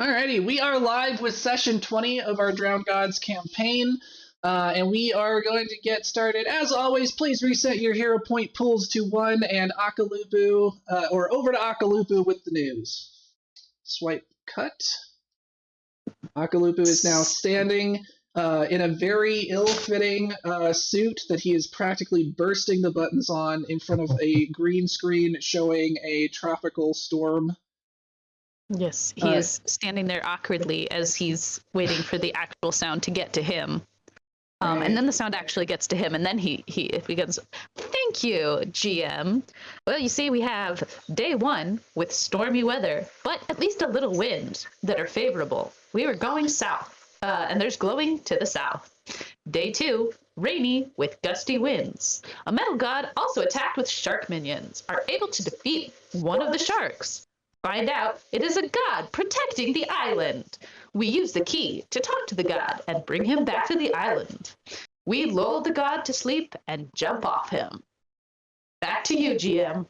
Alrighty, we are live with session 20 of our Drowned Gods campaign, and we are going to get started. As always, please reset your hero point pools to 1 and Akalupu, or over to Akalupu with the news. Swipe cut. Akalupu is now standing in a very ill-fitting suit that he is practically bursting the buttons on in front of a green screen showing a tropical storm. Yes, he is standing there awkwardly as he's waiting for the actual sound to get to him. And then the sound actually gets to him, and then he begins, "Thank you, GM. Well, you see, we have day 1 with stormy weather, but at least a little wind that are favorable. We were going south, and there's glowing to the south. Day 2, rainy with gusty winds. A metal god also attacked with shark minions, are able to defeat one of the sharks. Find out it is a god protecting the island. We use the key to talk to the god and bring him back to the island. We lull the god to sleep and jump off him. Back to you, GM."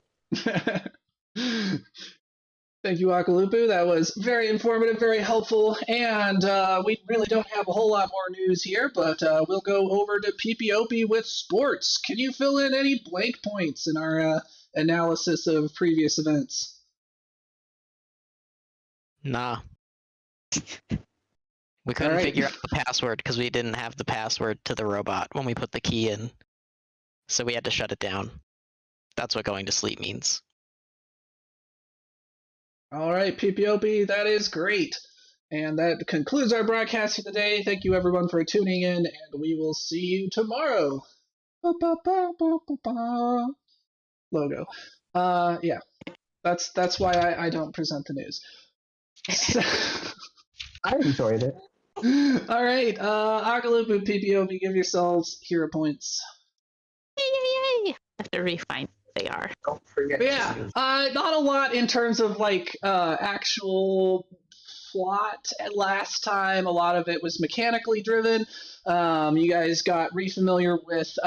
Thank you, Akalupu. That was very informative, very helpful, and we really don't have a whole lot more news here, but we'll go over to PPOP with sports. Can you fill in any blank points in our analysis of previous events? Nah. We couldn't figure out the password because we didn't have the password to the robot when we put the key in. So we had to shut it down. That's what going to sleep means. Alright, PPOP, that is great. And that concludes our broadcast for the day. Thank you everyone for tuning in, and we will see you tomorrow. Logo. Yeah. That's why I don't present the news. I enjoyed it. Alright, Akalupu, PPOP, give yourselves hero points. Yay! I have to refine what they are. Don't forget. Yeah, not a lot in terms of like actual plot last time. A lot of it was mechanically driven. You guys got refamiliar with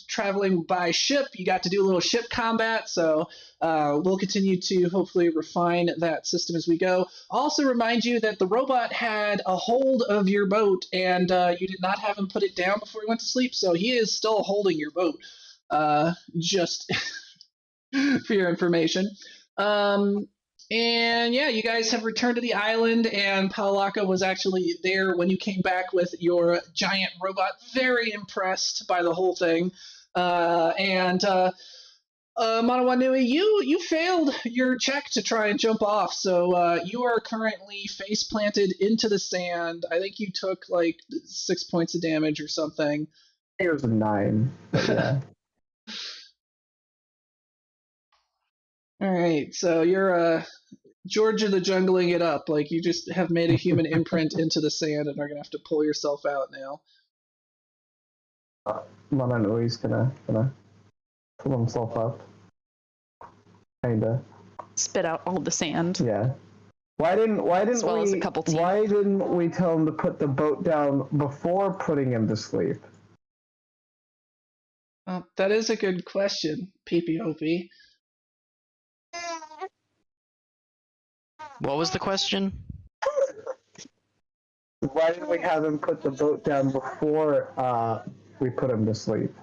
traveling by ship. You got to do a little ship combat, so we'll continue to hopefully refine that system as we go. Also remind you that the robot had a hold of your boat, and you did not have him put it down before he went to sleep, so he is still holding your boat. Just for your information. And yeah, you guys have returned to the island, and Palaka was actually there when you came back with your giant robot. Very impressed by the whole thing. Manawanui, you failed your check to try and jump off, so you are currently face planted into the sand. I think you took like 6 points of damage or something. It was a 9. Yeah. All right, so you're Georgia the jungling it up. Like you just have made a human imprint into the sand and are gonna have to pull yourself out now. Mananui's gonna pull himself up. Kinda. Spit out all the sand. Yeah. Why didn't we as a couple teeth. Why didn't we tell him to put the boat down before putting him to sleep? Well, that is a good question, PPOP. What was the question? Why didn't we have him put the boat down before we put him to sleep?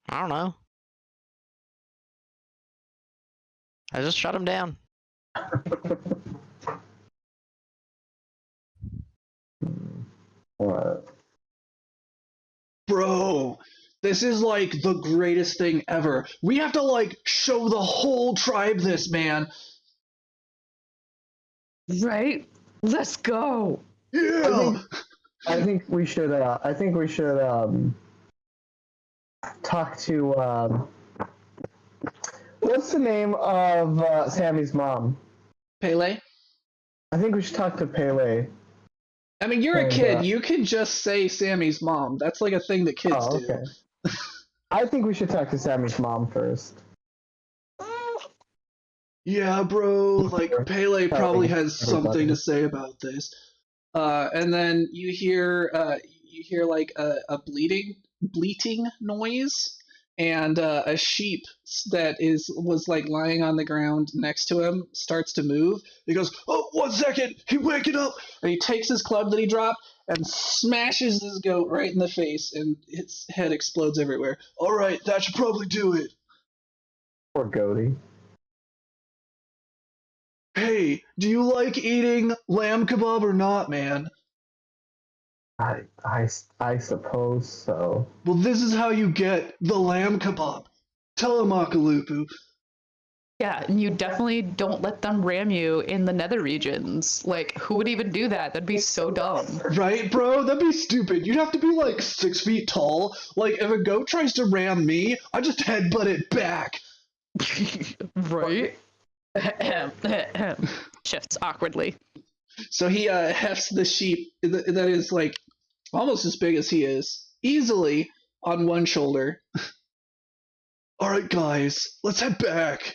I don't know. I just shut him down. What? Bro, this is like the greatest thing ever. We have to like show the whole tribe this, man. Right? Let's go. Yeah. I think we should talk to what's the name of Sammy's mom? Pele? I think we should talk to Pele. I mean, you're a kid. You can just say Sammy's mom. That's like a thing that kids do. Okay. I think we should talk to Sammy's mom first. Yeah, bro. Like Pele probably has something to say about this. And then you hear like a bleating noise, and a sheep that was like lying on the ground next to him starts to move. He goes, "Oh, 1 second! He waking up!" And he takes his club that he dropped and smashes this goat right in the face, and its head explodes everywhere. All right, that should probably do it. Poor goaty. Hey, do you like eating lamb kebab or not, man? I suppose so. Well, this is how you get the lamb kebab. Tell him, Akalupu. Yeah, and you definitely don't let them ram you in the nether regions. Like, who would even do that? That'd be so dumb. Right, bro? That'd be stupid. You'd have to be like 6 feet tall. Like, if a goat tries to ram me, I just headbutt it back. Right? Shifts awkwardly. So he hefts the sheep that is like almost as big as he is, easily on one shoulder. All right, guys, let's head back.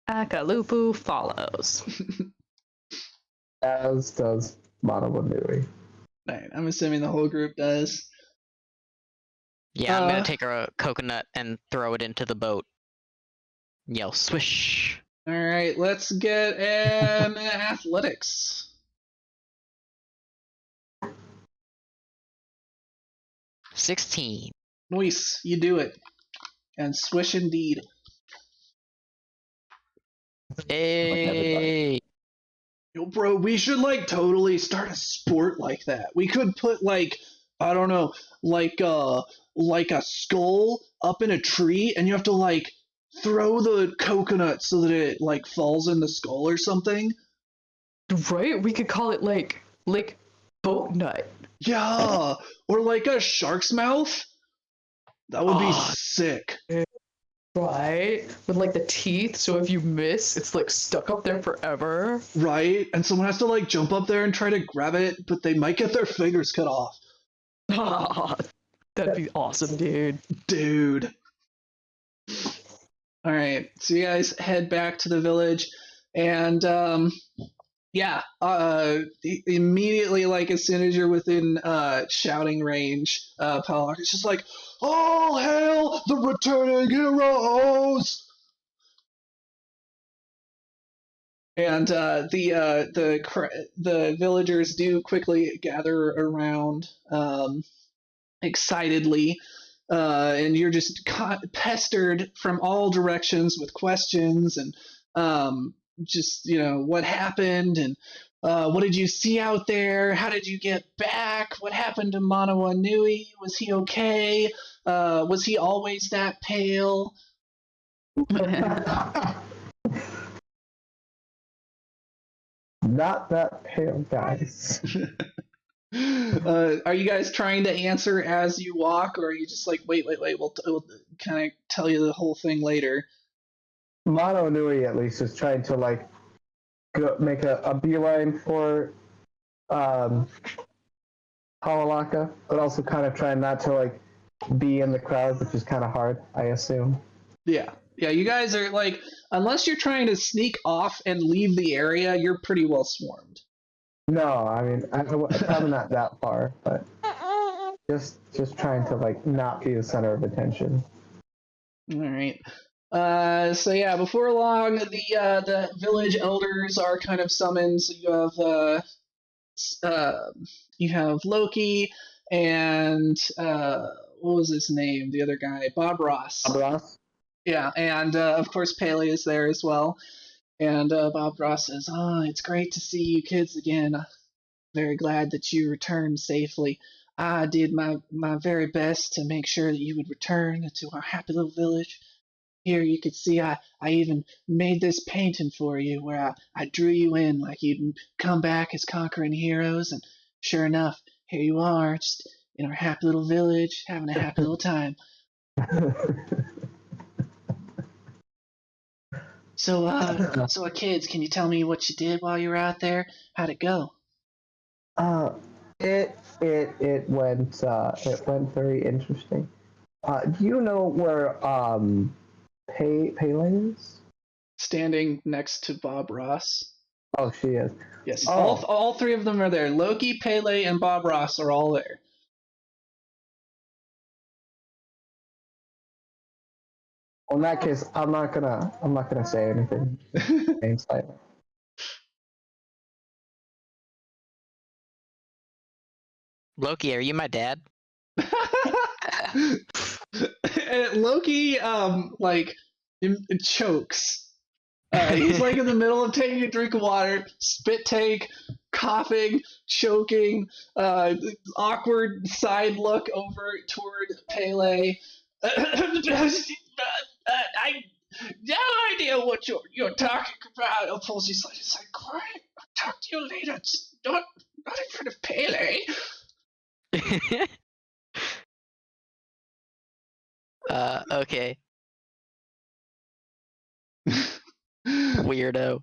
Akalupu follows. As does Manawanui. Right, I'm assuming the whole group does. Yeah, I'm gonna take a coconut and throw it into the boat. Yell swish. All right, let's get an athletics. 16. Nice, you do it. And swish indeed. Hey. Yo, bro, we should like totally start a sport like that. We could put like, I don't know, like a skull up in a tree, and you have to like throw the coconut so that it like falls in the skull or something. Right? We could call it like boat nut. Yeah, or like a shark's mouth. That would be Oh. sick. Right? With like the teeth, so if you miss, it's like stuck up there forever. Right? And someone has to like jump up there and try to grab it, but they might get their fingers cut off. That'd be awesome, dude. Dude. All right, so you guys head back to the village, and yeah, immediately, like as soon as you're within shouting range, Palak is just like, "All hail the returning heroes!" And the villagers do quickly gather around, excitedly. And you're just pestered from all directions with questions and just what happened and what did you see out there? How did you get back? What happened to Manawa Nui? Was he okay? Was he always that pale? Not that pale, guys. Are you guys trying to answer as you walk, or are you just like, wait, we'll kind of tell you the whole thing later? Manawanui at least is trying to like make a beeline for Hawalaka, but also kind of trying not to like be in the crowd, which is kind of hard, I assume. Yeah, you guys are like, unless you're trying to sneak off and leave the area, you're pretty well swarmed. No, I mean, I'm probably not that far, but just trying to like not be the center of attention. All right. So yeah, before long, the village elders are kind of summoned. So you have Loki and what was his name? The other guy, Bob Ross. Bob Ross? Yeah, and of course Paley is there as well. And Bob Ross says, "Oh, it's great to see you kids again. Very glad that you returned safely. I did my very best to make sure that you would return to our happy little village. Here you could see I even made this painting for you where I drew you in like you'd come back as conquering heroes, and sure enough, here you are, just in our happy little village, having a happy little time." So kids, can you tell me what you did while you were out there? How'd it go? It went very interesting. Do you know where Pele is? Standing next to Bob Ross. Oh, she is. Yes, Oh. all three of them are there. Loki, Pele, and Bob Ross are all there. Well, in that case, I'm not gonna say anything. Staying silent. Loki, are you my dad? And Loki, like, it chokes. He's like in the middle of taking a drink of water, spit take, coughing, choking, awkward side look over toward Pele. I no idea what you're talking about. Opal's like, it's like, quiet. I'll talk to you later. Just not in front of Pele. Okay. Weirdo.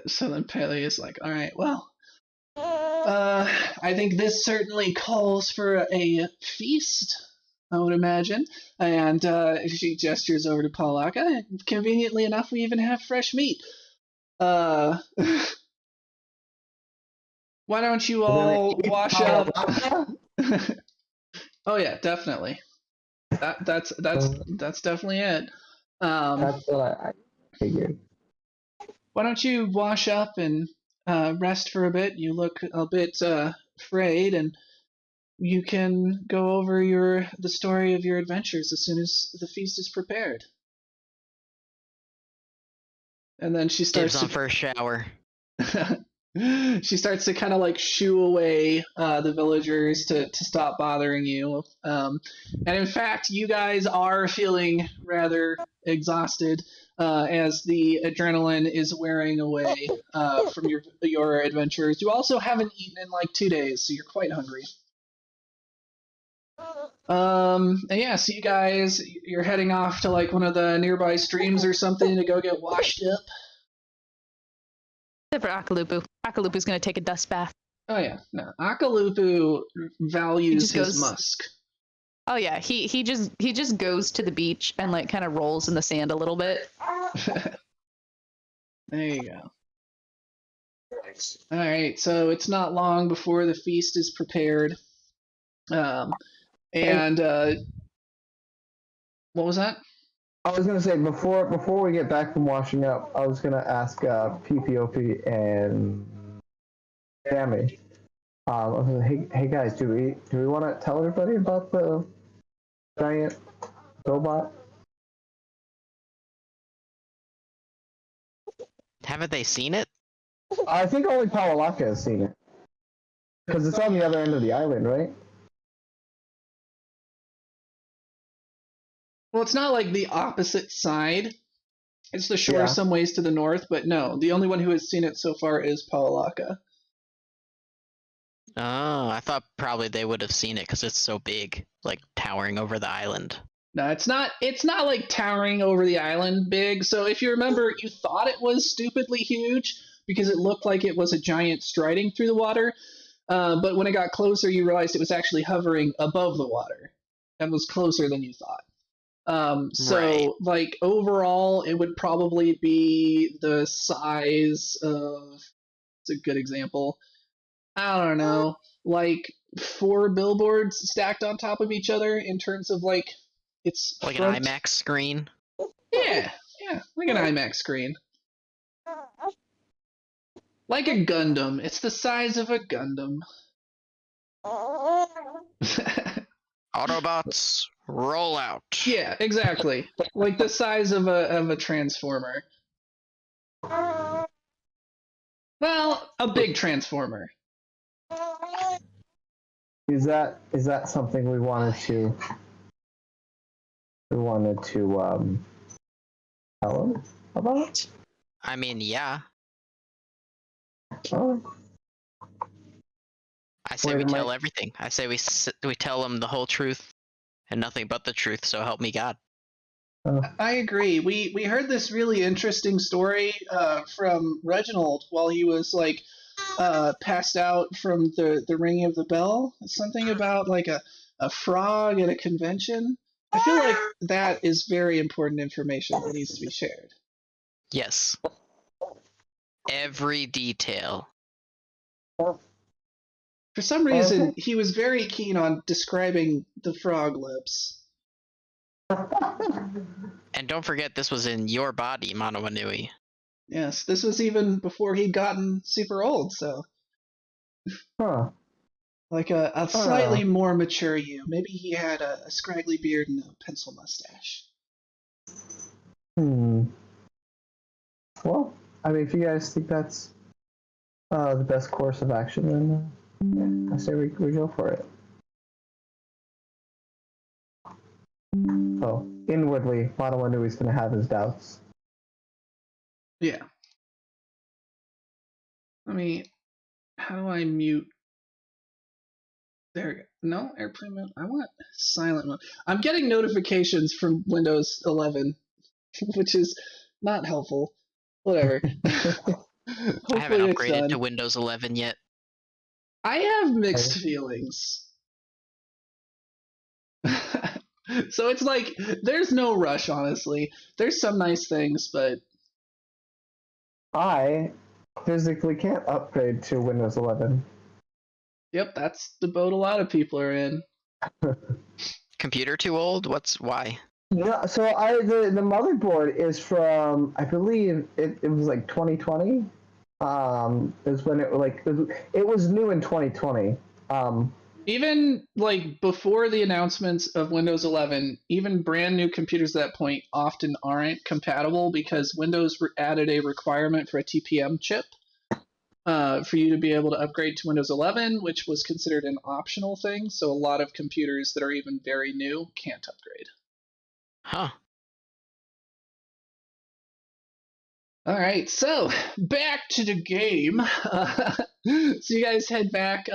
So then Pele is like, all right, well, I think this certainly calls for a feast, I would imagine. And she gestures over to Palaka. Conveniently enough, we even have fresh meat. Why don't you all wash up? Oh yeah, definitely. That's definitely it. That's what I figured. Why don't you wash up and rest for a bit? You look a bit frayed, and you can go over the story of your adventures as soon as the feast is prepared. And then she starts Dibs on first shower. she starts to kind of like shoo away the villagers to stop bothering you. And in fact, you guys are feeling rather exhausted as the adrenaline is wearing away from your adventures. You also haven't eaten in like 2 days, so you're quite hungry. And yeah, so you guys, you're heading off to like one of the nearby streams or something to go get washed up. Except for Akalupu. Akalupu's gonna take a dust bath. Oh yeah, no. Akalupu values his goes- musk. Oh yeah, he just goes to the beach and like kind of rolls in the sand a little bit. There you go. All right, so it's not long before the feast is prepared. And what was that? I was gonna say before we get back from washing up, I was gonna ask PPOP and Sammy. I was like, hey guys, do we want to tell everybody about the giant robot? Haven't they seen it? I think only Pawalaka has seen it because it's on the other end of the island, right? Well, it's not like the opposite side. It's the shore Yeah. some ways to the north, but no, the only one who has seen it so far is Pawalaka. Oh, I thought probably they would have seen it because it's so big, like towering over the island. No, it's not like towering over the island big. So if you remember, you thought it was stupidly huge because it looked like it was a giant striding through the water. But when it got closer, you realized it was actually hovering above the water and was closer than you thought. Right. Like overall, it would probably be the size of. It's a good example. I don't know, like 4 billboards stacked on top of each other in terms of like its Like front. an IMAX screen. Yeah, like an IMAX screen. Like a Gundam. It's the size of a Gundam. Autobots, roll out. Yeah, exactly. Like the size of a transformer. Well, a big transformer. Is that something we wanted to tell him about? I mean, yeah. Oh. I say Wait, we tell everything. I say we tell them the whole truth and nothing but the truth. So help me God. I agree. We heard this really interesting story from Reginald while he was like passed out from the ringing of the bell. Something about like a frog at a convention. I feel like that is very important information that needs to be shared. Yes. Every detail. For some reason, he was very keen on describing the frog lips. And don't forget, this was in your body, Manowanui. Yes, this was even before he'd gotten super old, so. Huh. Like a slightly more mature you. Maybe he had a scraggly beard and a pencil mustache. Well, I mean, if you guys think that's the best course of action, then I say we go for it. So, inwardly, Manowanui's going to have his doubts. Yeah. How do I mute? There, no, airplane mode. I want silent mode. I'm getting notifications from Windows 11, which is not helpful. Whatever. I haven't upgraded to Windows 11 yet. I have mixed feelings. So it's like, there's no rush, honestly. There's some nice things, but... I physically can't upgrade to Windows 11. Yep, that's the boat a lot of people are in. Computer too old? Why? Yeah, so the motherboard is from, I believe it was like 2020. Is when it was new in 2020. Even like before the announcements of Windows 11, even brand new computers at that point often aren't compatible because Windows added a requirement for a TPM chip for you to be able to upgrade to Windows 11, which was considered an optional thing. So a lot of computers that are even very new can't upgrade. Huh. All right, so back to the game. So you guys head back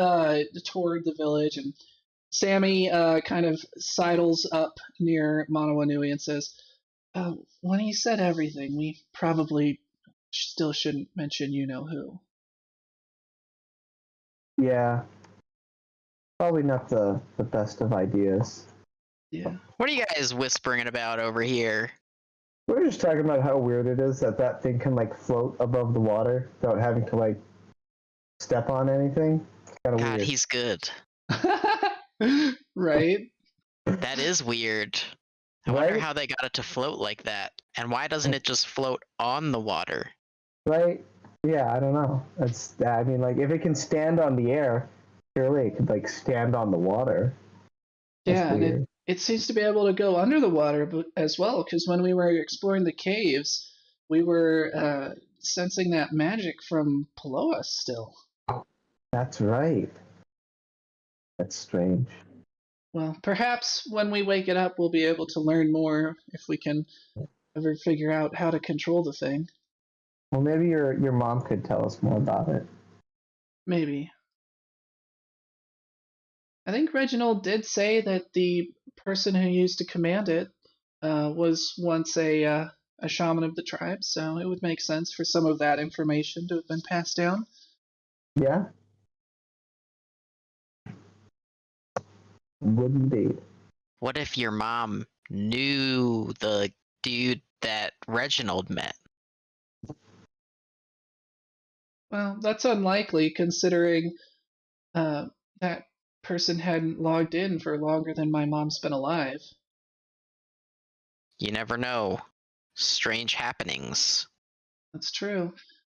toward the village, and Sammy kind of sidles up near Manowanui and says, when he said everything, we probably still shouldn't mention you-know-who. Yeah. Probably not the best of ideas. Yeah. What are you guys whispering about over here? We're just talking about how weird it is that thing can like float above the water without having to like step on anything. It's kind of God, weird. he's good. Right? That is weird. I wonder how they got it to float like that. And why doesn't it just float on the water? Right? Yeah, I don't know. I mean, like, if it can stand on the air, surely it could, like, stand on the water. That's Yeah, weird. and it seems to be able to go under the water as well, because when we were exploring the caves, we were sensing that magic from Paloa still. That's right. That's strange. Well, perhaps when we wake it up, we'll be able to learn more if we can ever figure out how to control the thing. Well, maybe your mom could tell us more about it. Maybe. I think Reginald did say that the person who used to command it was once a shaman of the tribe, so it would make sense for some of that information to have been passed down. Yeah? Would indeed. What if your mom knew the dude that Reginald met? Well, that's unlikely considering that person hadn't logged in for longer than my mom's been alive. You never know. Strange happenings. That's true.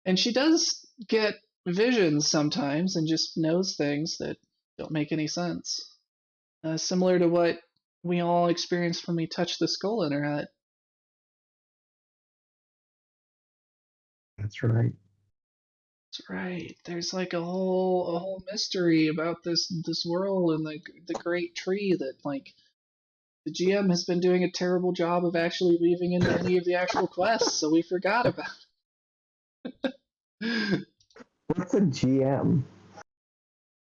And she does get visions sometimes and just knows things that don't make any sense. Similar to what we all experienced when we touched the skull in her head. That's right. That's right. There's like a whole mystery about this world and the great tree that like the GM has been doing a terrible job of actually weaving into any of the actual quests, so we forgot about it. What's a GM?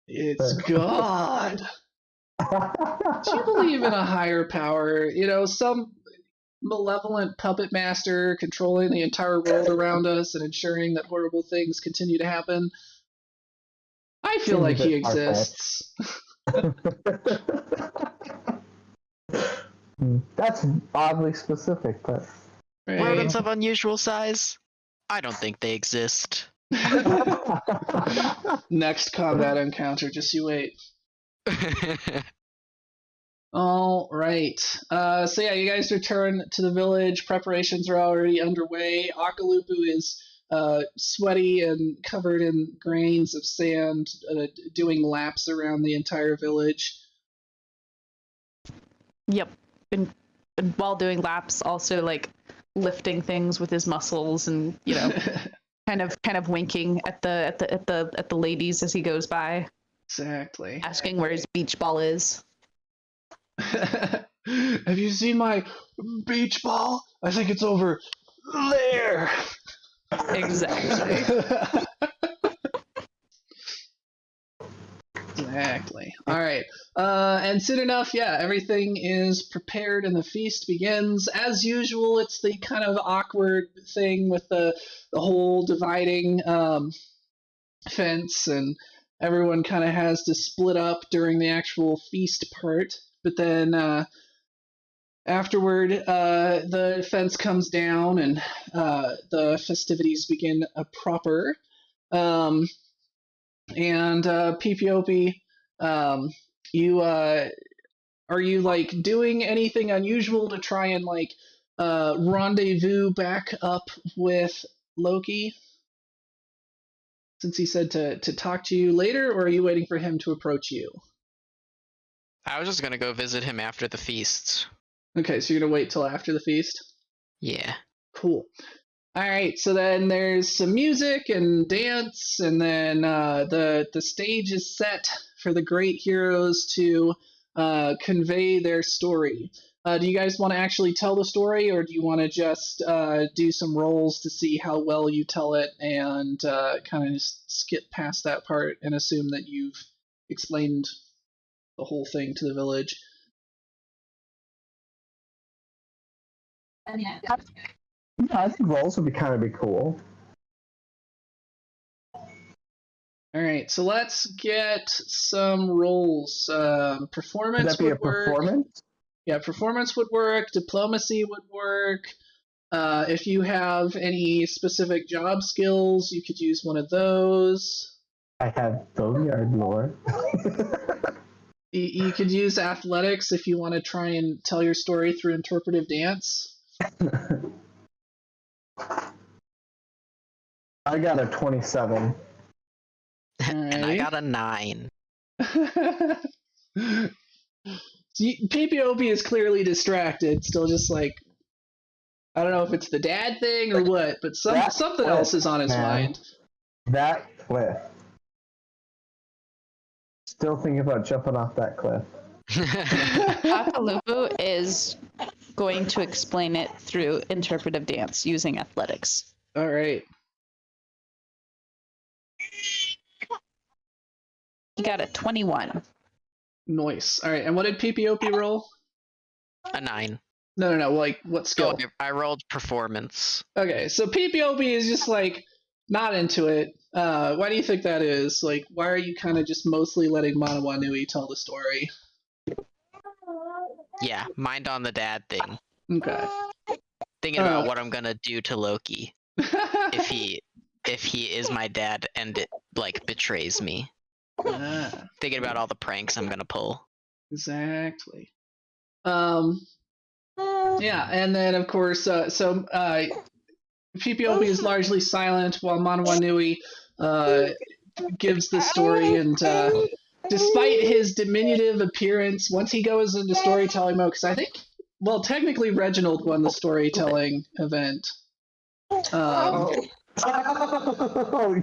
It's God. Do you believe in a higher power? You know, some malevolent puppet master controlling the entire world around us and ensuring that horrible things continue to happen? I feel like he exists. That's oddly specific, but Rodents of unusual size? I don't think they exist. Next combat encounter, just you wait. All right. So yeah, you guys return to the village. Preparations are already underway. Akalupu is sweaty and covered in grains of sand, doing laps around the entire village. Yep. And while doing laps, also like lifting things with his muscles, and kind of winking at the ladies as he goes by. Exactly. Asking where his beach ball is. Have you seen my beach ball? I think it's over there. Exactly. Exactly. All right. And soon enough, yeah, everything is prepared and the feast begins. As usual, it's the kind of awkward thing with the whole dividing fence, and everyone kind of has to split up during the actual feast part. But then afterward, the fence comes down and the festivities begin proper. And PPOP, you are you like doing anything unusual to try and like rendezvous back up with Loki? Since he said to talk to you later, or are you waiting for him to approach you? I was just gonna go visit him after the feast. Okay, so you're gonna wait till after the feast? Yeah. Cool. All right, so then there's some music and dance, and then the stage is set for the great heroes to convey their story. Do you guys want to actually tell the story, or do you want to just do some rolls to see how well you tell it, and kind of just skip past that part and assume that you've explained the whole thing to the village? yeah, I think rolls would kind of be cool. All right, so let's get some rolls. Performance Would that be a would work. performance? Yeah, performance would work. Diplomacy would work. If you have any specific job skills, you could use one of those. I have Boneyard lore. You could use athletics if you want to try and tell your story through interpretive dance. I got a 27. And I got a 9. PPOP is clearly distracted, still just like, I don't know if it's the dad thing or what, but something else is on his mind. That cliff. Still thinking about jumping off that cliff. Akalupu is going to explain it through interpretive dance using athletics. All right. He got a 21. Nice. All right, and what did PPOP roll? A 9. No. Like, what skill? Oh, I rolled performance. Okay, so PPOP is just like not into it. Why do you think that is? Like, why are you kind of just mostly letting Manawanui tell the story? Yeah, mind on the dad thing. Okay. Thinking about what I'm gonna do to Loki if he is my dad and it like betrays me. Thinking about all the pranks I'm gonna pull. Exactly. Yeah, and then of course, PPOP is largely silent while Manawanui gives the story, and despite his diminutive appearance, once he goes into storytelling mode, because I think, well, technically Reginald won the storytelling event. Oh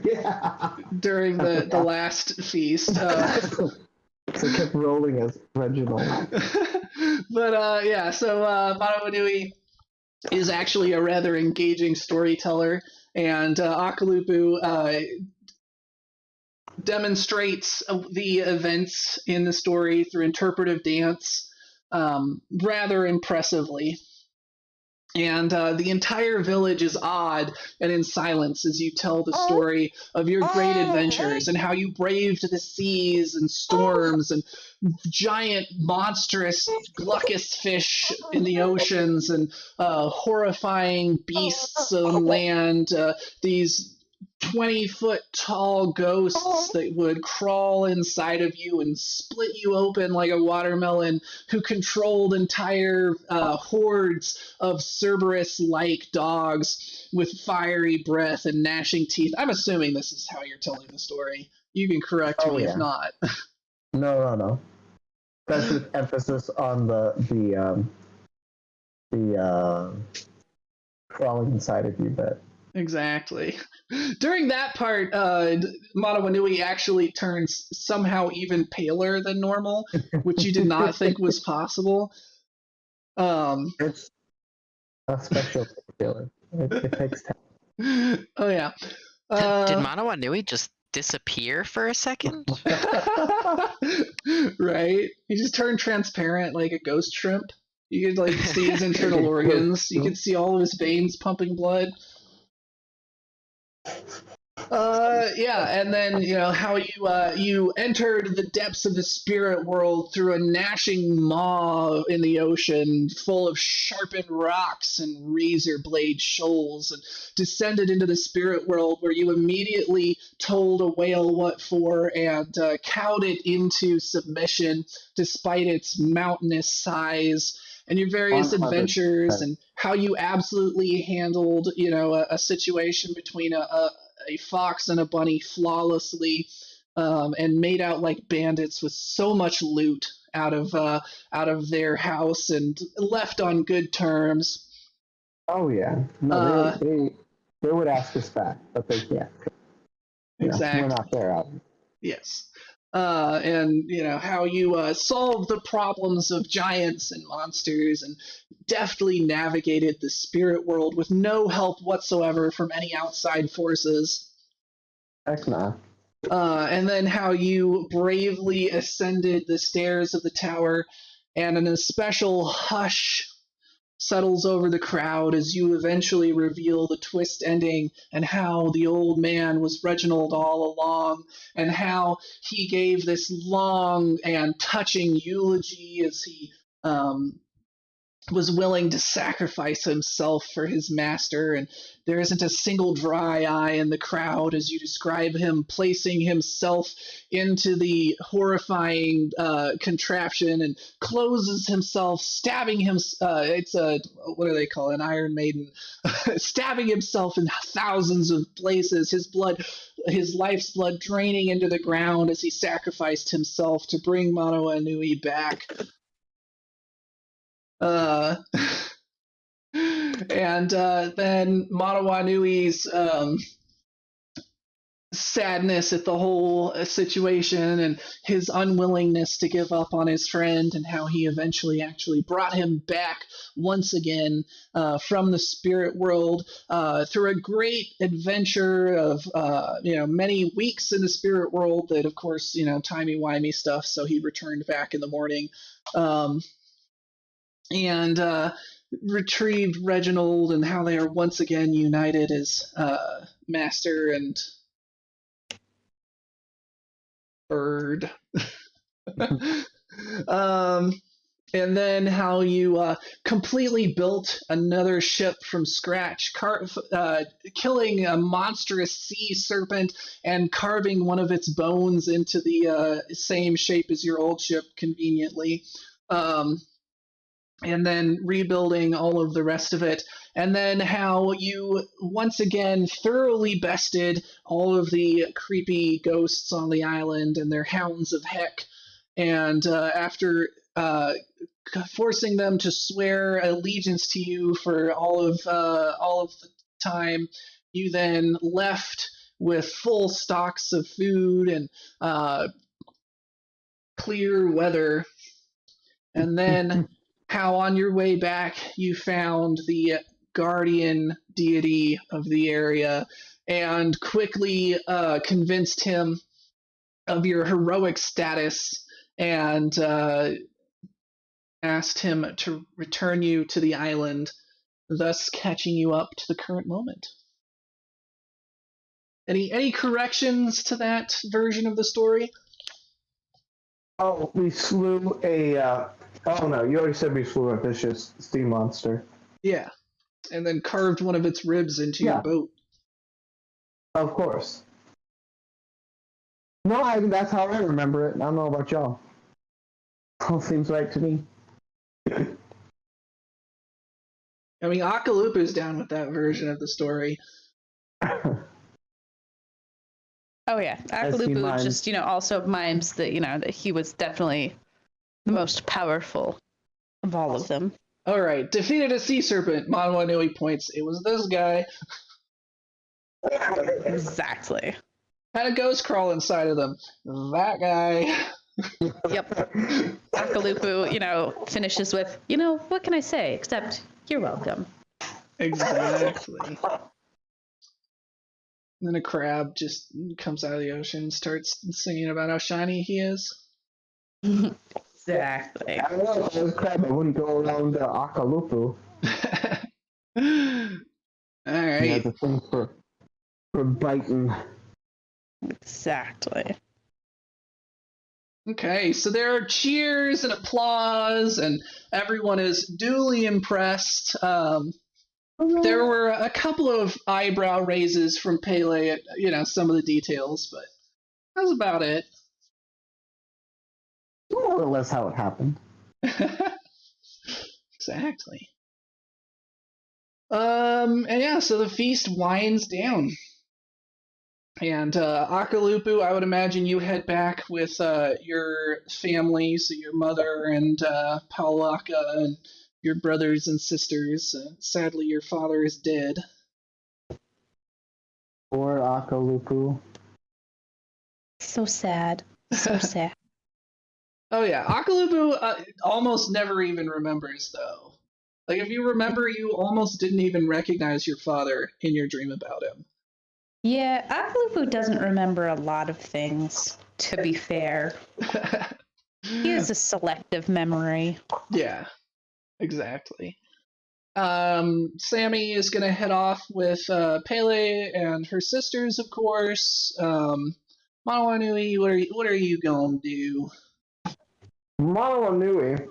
yeah. During the last feast. So it kept rolling as Reginald. But yeah, so Manawanui is actually a rather engaging storyteller, and Akalupu demonstrates the events in the story through interpretive dance rather impressively. And the entire village is awed and in silence as you tell the story of your great adventures and how you braved the seas and storms and giant, monstrous, gluckus fish in the oceans and horrifying beasts on land, these 20-foot tall ghosts that would crawl inside of you and split you open like a watermelon, who controlled entire hordes of Cerberus-like dogs with fiery breath and gnashing teeth. I'm assuming this is how you're telling the story. You can correct me if not. No. Especially with emphasis on the crawling inside of you, but Exactly. During that part, Manawanui actually turns somehow even paler than normal, which you did not think was possible. it's a special feeling. It takes time. Oh yeah. Did Manawanui just disappear for a second? Right? He just turned transparent like a ghost shrimp. You could like see his internal organs. You could see all of his veins pumping blood. Yeah, and then how you entered the depths of the spirit world through a gnashing maw in the ocean, full of sharpened rocks and razor blade shoals, and descended into the spirit world, where you immediately told a whale what for and cowed it into submission, despite its mountainous size. And your various 100%. adventures and how you absolutely handled, a situation between a fox and a bunny flawlessly, and made out like bandits with so much loot out of their house and left on good terms. Oh yeah, no, they would ask us back, but they can't. Exactly. We're not there out. Yes. And how you solved the problems of giants and monsters and deftly navigated the spirit world with no help whatsoever from any outside forces. Heck nah. And then how you bravely ascended the stairs of the tower, and an especial hush settles over the crowd as you eventually reveal the twist ending, and how the old man was Reginald all along, and how he gave this long and touching eulogy as he was willing to sacrifice himself for his master. And there isn't a single dry eye in the crowd as you describe him placing himself into the horrifying contraption and closes himself, stabbing him. It's a, what do they call it? An Iron Maiden, stabbing himself in thousands of places. His life's blood draining into the ground as he sacrificed himself to bring Manawanui back. And then Manawanui's sadness at the whole situation and his unwillingness to give up on his friend, and how he eventually actually brought him back once again from the spirit world through a great adventure of many weeks in the spirit world that, of course, timey-wimey stuff, so he returned back in the morning. And retrieved Reginald, and how they are once again united as master and bird. And then how you completely built another ship from scratch, killing a monstrous sea serpent and carving one of its bones into the same shape as your old ship conveniently. And then rebuilding all of the rest of it. And then how you once again thoroughly bested all of the creepy ghosts on the island and their hounds of heck. And after forcing them to swear allegiance to you for all of the time, you then left with full stocks of food and clear weather. And then how on your way back you found the guardian deity of the area and quickly convinced him of your heroic status and asked him to return you to the island thus catching you up to the current moment. Any corrections to that version of the story? Oh, we slew a. Oh no, you already said we slew a vicious sea monster. Yeah, and then carved one of its ribs into your Yeah. boat. Of course. No, that's how I remember it. I don't know about y'all. All seems right to me. I mean, Akalupa's down with that version of the story. Oh yeah, Akalupu just also mimes that that he was definitely the most powerful of all of them. All right, defeated a sea serpent. Manwanui points. It was this guy. Exactly. Had a ghost crawl inside of them. That guy. Yep. Akalupu, finishes with, what can I say except you're welcome. Exactly. And then a crab just comes out of the ocean and starts singing about how shiny he is. Exactly. I don't know, if I was a crab, I wouldn't go around Akalupu. Alright. He has a thing for biting. Exactly. Okay, so there are cheers and applause, and everyone is duly impressed. There were a couple of eyebrow raises from Pele at some of the details, but that was about it. More or less how it happened. Exactly. And yeah, so the feast winds down. And Akalupu, I would imagine you head back with your family, so your mother and Paulaka and your brothers and sisters. Sadly, your father is dead. Poor Akalupu. So sad. So sad. Oh yeah, Akalupu almost never even remembers, though. Like, if you remember, you almost didn't even recognize your father in your dream about him. Yeah, Akalupu doesn't remember a lot of things, to be fair. He has a selective memory. Yeah, exactly. Sammy is going to head off with Pele and her sisters, of course. Manawanui, what are you going to do? Manawanui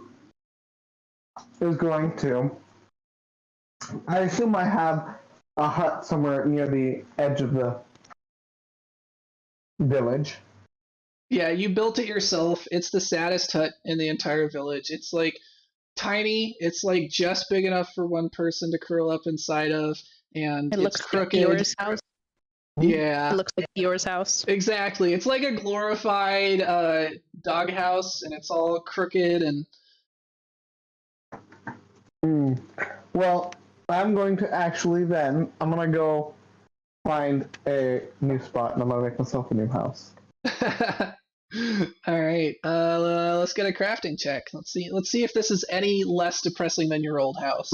is going to. I assume I have a hut somewhere near the edge of the village. Yeah, you built it yourself. It's the saddest hut in the entire village. It's like tiny. It's like just big enough for one person to curl up inside of, and It it's looks crooked. like Yours house. Yeah, It looks like Yours house. exactly. It's like a glorified doghouse, and it's all crooked and. Well, I'm going to actually then, I'm going to go find a new spot and I'm going to make myself a new house. All right, let's get a crafting check. Let's see if this is any less depressing than your old house.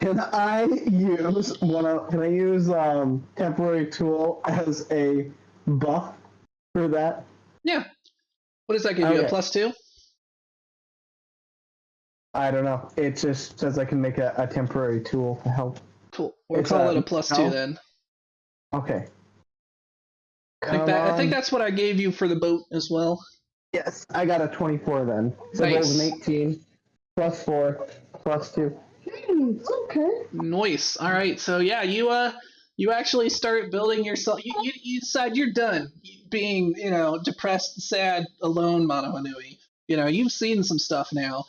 Can I use temporary tool as a buff for that? Yeah. What does that give you? A +2? I don't know. It just says I can make a temporary tool to help. Cool. We'll call it a +2 then. Okay. I think that's what I gave you for the boat as well. Yes, I got a 24 then. So Nice. it was an 18 +4 +2. It's okay. Nice. All right. So yeah, you actually start building yourself. You decide you're done being depressed, sad, alone, Manawanui. You've seen some stuff now.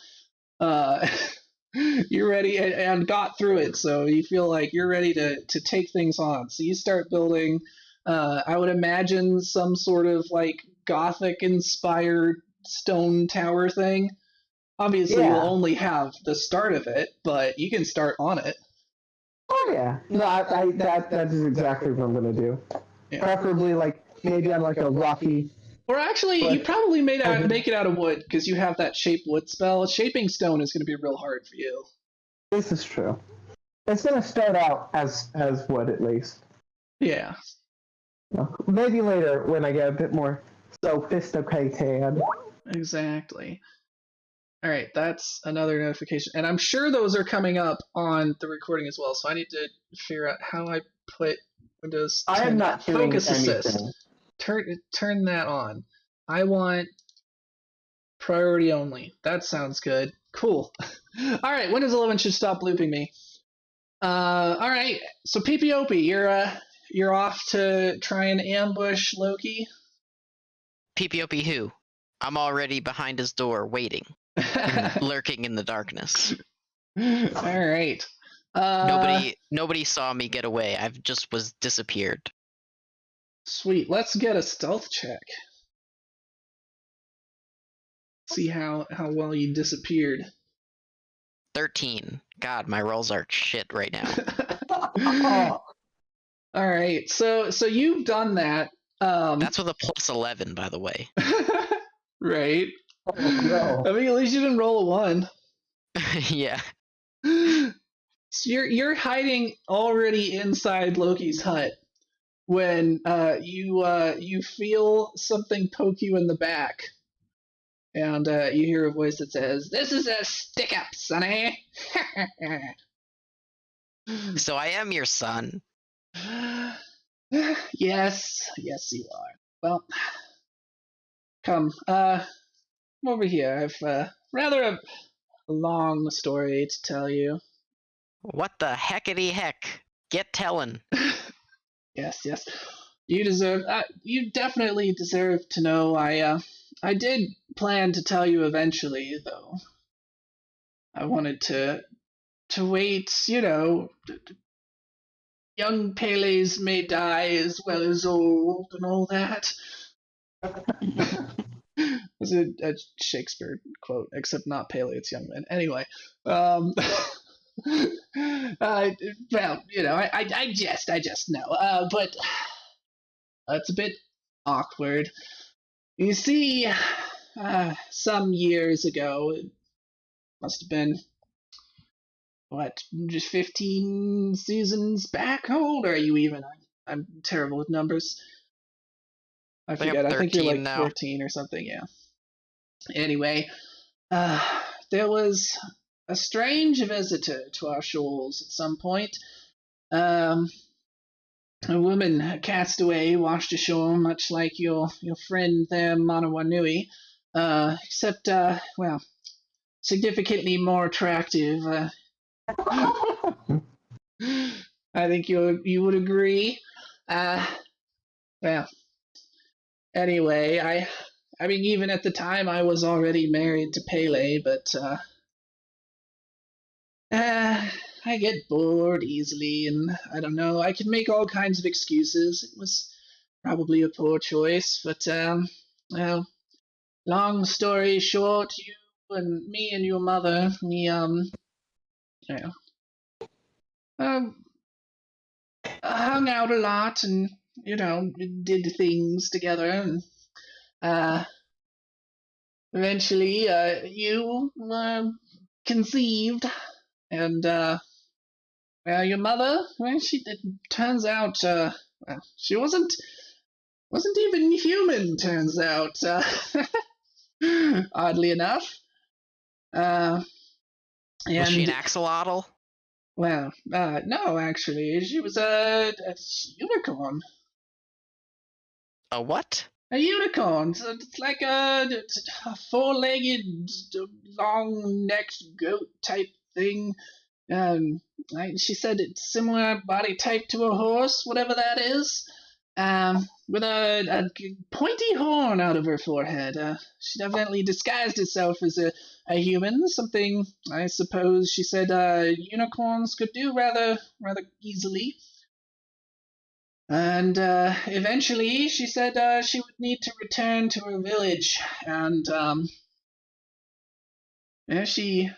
You're ready and got through it, so you feel like you're ready to take things on. So you start building. I would imagine some sort of like Gothic inspired stone tower thing. Obviously, you'll only have the start of it, but you can start on it. Oh yeah, no, that is exactly what I'm gonna do. Yeah. Preferably like maybe on like a rocky. Or actually, you probably make it out of wood because you have that shape wood spell. Shaping stone is going to be real hard for you. This is true. It's gonna start out as wood at least. Yeah. Maybe later when I get a bit more sophisticated. Exactly. All right, that's another notification, and I'm sure those are coming up on the recording as well. So I need to figure out how I put Windows 10 I am not doing focus assist. anything. Turn that on. I want priority only. That sounds good. Cool. All right, Windows 11 should stop looping me. All right, so PPOP, you're off to try and ambush Loki. PPOP who? I'm already behind his door, waiting, lurking in the darkness. All right. Nobody saw me get away. I've just was disappeared. Sweet. Let's get a stealth check. See how well you disappeared. 13. God, my rolls are shit right now. All right. So you've done that. That's with a plus 11, by the way. Right. Oh, no. I mean, at least you didn't roll a 1. Yeah. So you're hiding already inside Loki's hut when you feel something poke you in the back, and you hear a voice that says, "This is a stick up, sonny." So I am your son. Yes, you are. Well, come over here. I've rather a long story to tell you. What the heckity heck? Get telling. Yes. You definitely deserve to know. I did plan to tell you eventually, though. I wanted to wait, young Pele's may die as well as old and all that. It's a Shakespeare quote, except not Pele, it's young men. Anyway, well, I just know, but that's a bit awkward. You see, some years ago, it must have been, just 15 seasons back? How old are you even? I'm terrible with numbers. I forget. I think you're like now. 14 or something, yeah. Anyway, there was a strange visitor to our shores at some point. A woman cast away, washed ashore, much like your friend there, Manawanui, except, significantly more attractive. I think you would agree. Well, anyway, I mean, even at the time, I was already married to Pele, but I get bored easily, and I don't know. I can make all kinds of excuses. It was probably a poor choice, but well, long story short, you and me and your mother, we hung out a lot, and did things together, and eventually, you conceived, and your mother, well, it turns out, she wasn't even human. Turns out, oddly enough. Was she an axolotl? Well, no, actually, she was a unicorn. A what? A unicorn. So it's like a four-legged, long-necked goat type thing. She said it's similar body type to a horse, whatever that is. With a pointy horn out of her forehead. She definitely disguised herself as a human, something I suppose she said unicorns could do rather easily. And eventually, she said she would need to return to her village, and she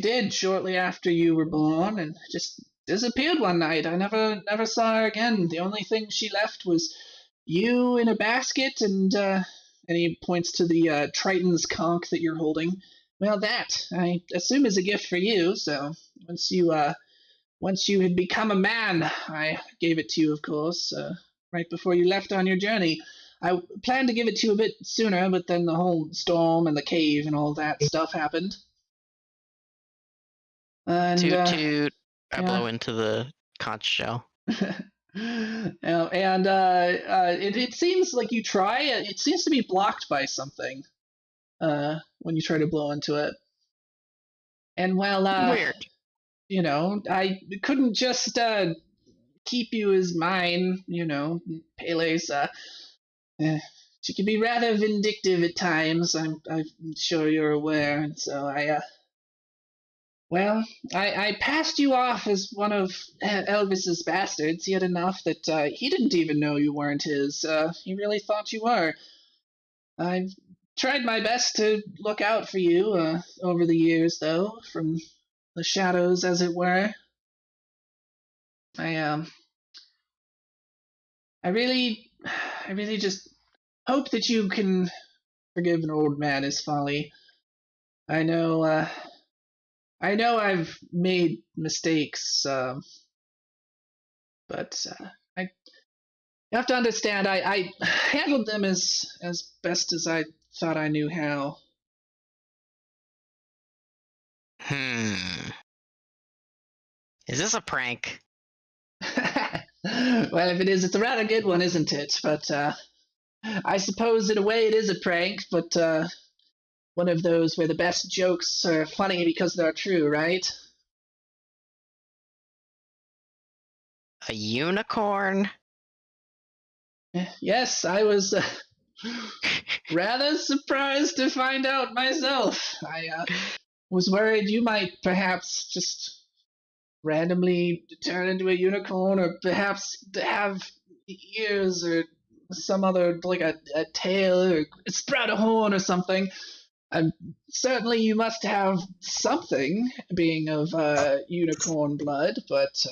did shortly after you were born, and just disappeared one night. I never saw her again. The only thing she left was you in a basket, and he points to the Triton's conch that you're holding. Well, that I assume is a gift for you. So once you had become a man, I gave it to you, of course, right before you left on your journey. I planned to give it to you a bit sooner, but then the whole storm and the cave and all that stuff happened. And Toot toot. I yeah. blow into the conch shell. And it seems like you try. It seems to be blocked by something when you try to blow into it. And well, Weird. you know, I couldn't just keep you as mine. You know, Pele's. She can be rather vindictive at times. I'm sure you're aware, and so I passed you off as one of Elvis's bastards, yet enough that he didn't even know you weren't his. He really thought you were. I've tried my best to look out for you over the years, though, from the shadows, as it were. I really just hope that you can forgive an old man his folly. I know I've made mistakes, but you have to understand I handled them as best as I thought I knew how. Is this a prank? Well, if it is, it's a rather good one, isn't it? But I suppose in a way it is a prank, but one of those where the best jokes are funny because they're true, right? A unicorn? Yes, I was rather surprised to find out myself. I was worried you might perhaps just randomly turn into a unicorn, or perhaps have ears or some other, like a tail, or sprout a horn or something. Certainly you must have something, being of unicorn blood, but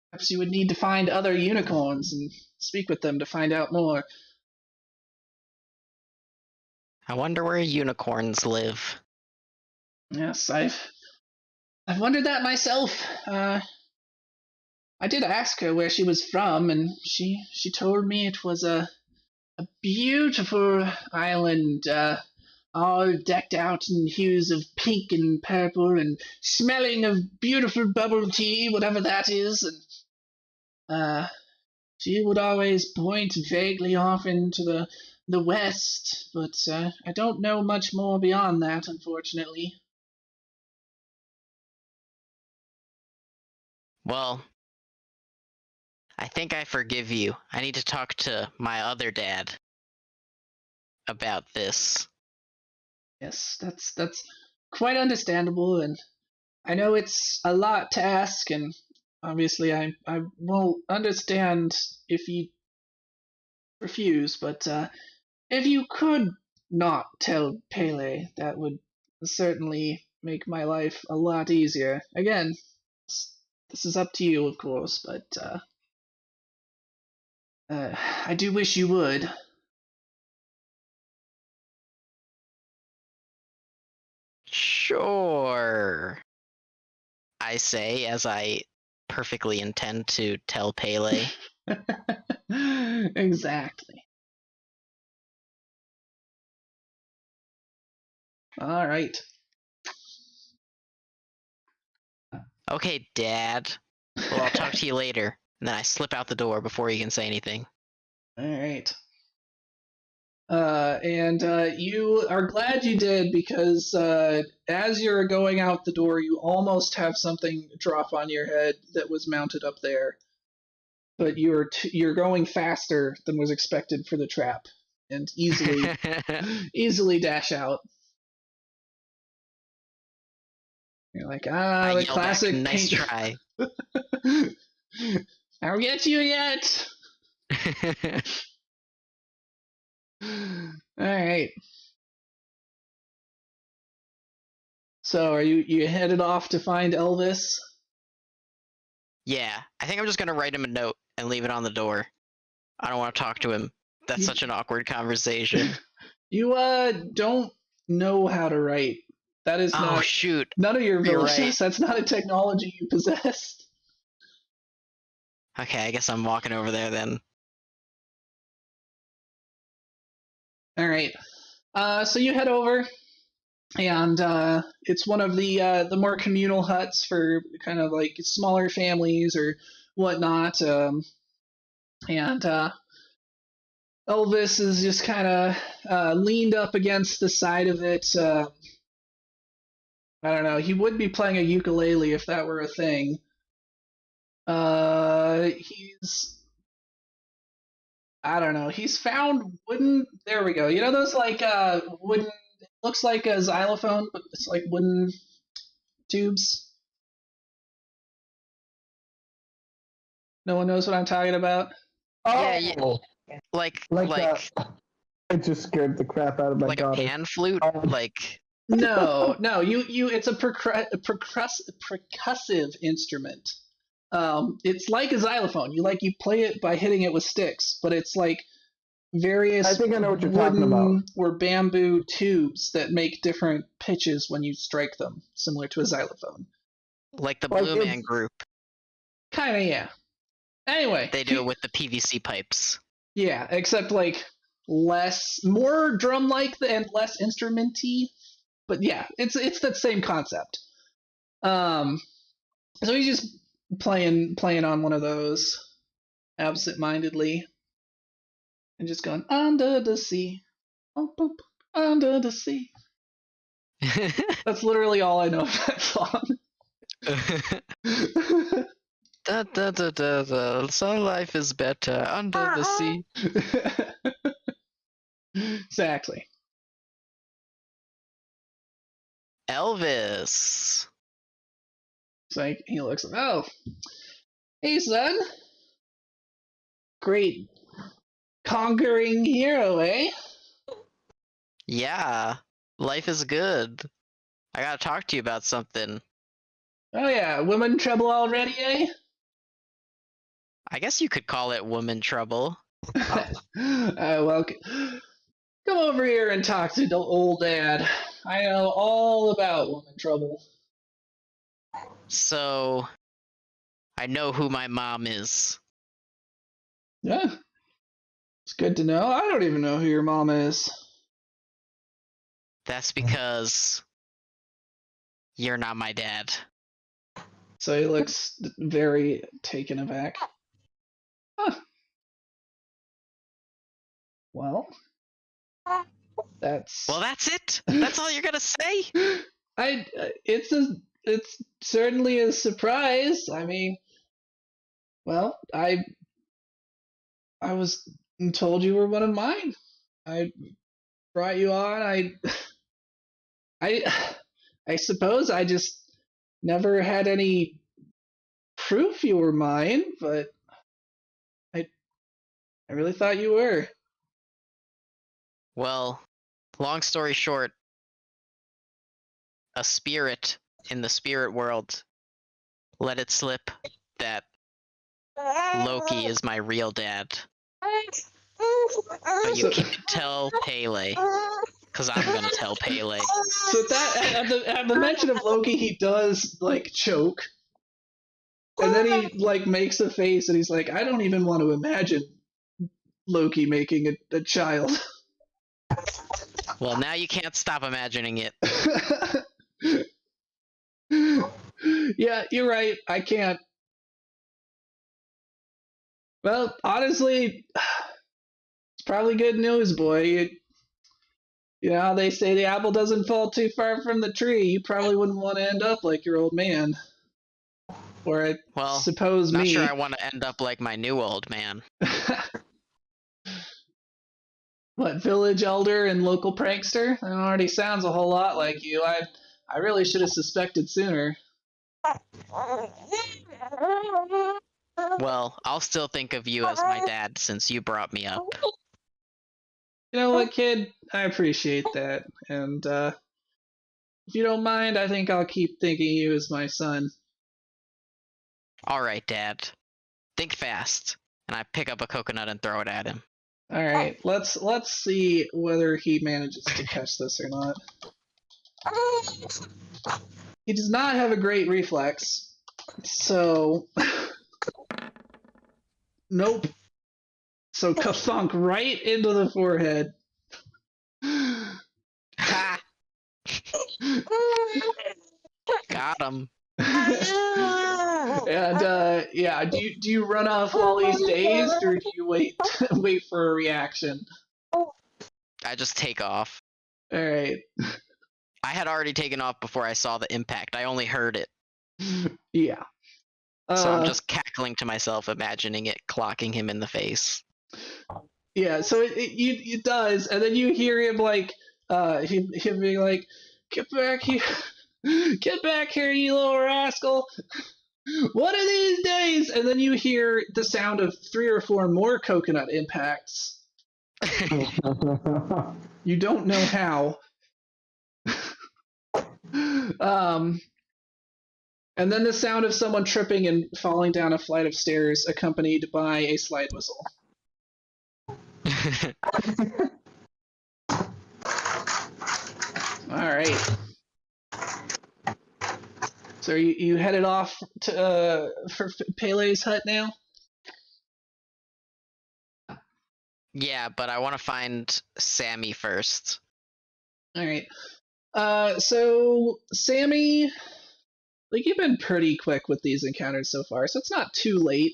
perhaps you would need to find other unicorns and speak with them to find out more. I wonder where unicorns live. Yes, I've wondered that myself. I did ask her where she was from, and she told me it was a beautiful island, all decked out in hues of pink and purple, and smelling of beautiful bubble tea, whatever that is. And she would always point vaguely off into the west, but I don't know much more beyond that, unfortunately. Well, I think I forgive you. I need to talk to my other dad about this. Yes, that's quite understandable, and I know it's a lot to ask, and obviously I will understand if you refuse, but if you could not tell Pele, that would certainly make my life a lot easier. Again, this is up to you, of course, but I do wish you would. Sure, I say as I perfectly intend to tell Pele. Exactly. All right. Okay, Dad. Well, I'll talk to you later. And then I slip out the door before he can say anything. All right. And you are glad you did, because as you're going out the door, you almost have something drop on your head that was mounted up there. But you're going faster than was expected for the trap, and easily dash out. You're like, I the yell classic back, nice paint. try. I'll get you yet. All right. So are you headed off to find Elvis? Yeah, I think I'm just gonna write him a note and leave it on the door. I don't want to talk to him. That's such an awkward conversation. You don't know how to write. That is not. Oh shoot! None of your You're villages. right. That's not a technology you possess. Okay, I guess I'm walking over there then. All right. So you head over, and it's one of the more communal huts for kind of like smaller families or whatnot. And Elvis is just kind of leaned up against the side of it. I don't know. He would be playing a ukulele if that were a thing. He's I don't know. He's found wooden. There we go. You know those like wooden. It looks like a xylophone, but it's like wooden tubes. No one knows what I'm talking about. Yeah, yeah. Like it just scared the crap out of my like daughter. a pan flute, like No. You. It's a percussive instrument. It's like a xylophone. You play it by hitting it with sticks, but it's like various I think I know what you're wooden talking about. or bamboo tubes that make different pitches when you strike them, similar to a xylophone. the Like Blue Man Group. Kinda, yeah. Anyway, They do it with the PVC pipes. Yeah, except like more drum-like and less instrumenty. But yeah, it's that same concept. So he's just playing on one of those absent-mindedly, and just going under the sea, oh, boop, under the sea. That's literally all I know of that song. Da, da, da, da, da. So life is better under the sea. Exactly. Elvis. It's like he looks like, oh, hey son, great conquering hero, eh? Yeah, life is good. I gotta talk to you about something. Oh yeah, women trouble already, eh? I guess you could call it woman trouble. Well, come over here and talk to the old dad. I know all about woman trouble. So, I know who my mom is. Yeah, it's good to know. I don't even know who your mom is. That's because you're not my dad. So he looks very taken aback. Huh. Well, that's it. That's all you're gonna say. It's certainly a surprise. I mean, well, I was told you were one of mine. I brought you on. I suppose I just never had any proof you were mine, but I really thought you were. Well, long story short, a spirit in the spirit world let it slip that Loki is my real dad. But you can't tell Pele, because I'm gonna tell Pele. So that at the mention of Loki, he does like choke, and then he like makes a face, and he's like, "I don't even want to imagine Loki making a child." Well, now you can't stop imagining it. Yeah, you're right. I can't. Well, honestly, it's probably good news, boy. You know how they say the apple doesn't fall too far from the tree. You probably wouldn't want to end up like your old man. Or I suppose not me. sure I want to end up like my new old man. What, village elder and local prankster? That already sounds a whole lot like you. I really should have suspected sooner. Well, I'll still think of you as my dad since you brought me up. You know what, kid? I appreciate that. And if you don't mind, I think I'll keep thinking of you as my son. Alright, Dad. Think fast. And I pick up a coconut and throw it at him. Alright, let's see whether he manages to catch this or not. He does not have a great reflex. So nope. So ka-thunk right into the forehead. Got him. And yeah, do you run off while he's dazed, or do you wait for a reaction? I just take off. All right. I had already taken off before I saw the impact. I only heard it. Yeah. So I'm just cackling to myself, imagining it clocking him in the face. Yeah, so it does, and then you hear him like him being like, "Get back here, get back here, you little rascal! One of these days!" And then you hear the sound of 3 or 4 more coconut impacts. You don't know how. And then the sound of someone tripping and falling down a flight of stairs, accompanied by a slide whistle. All right. So you headed off to for Pele's hut now? Yeah, but I want to find Sammy first. All right. So Sammy, like, you've been pretty quick with these encounters so far, so it's not too late.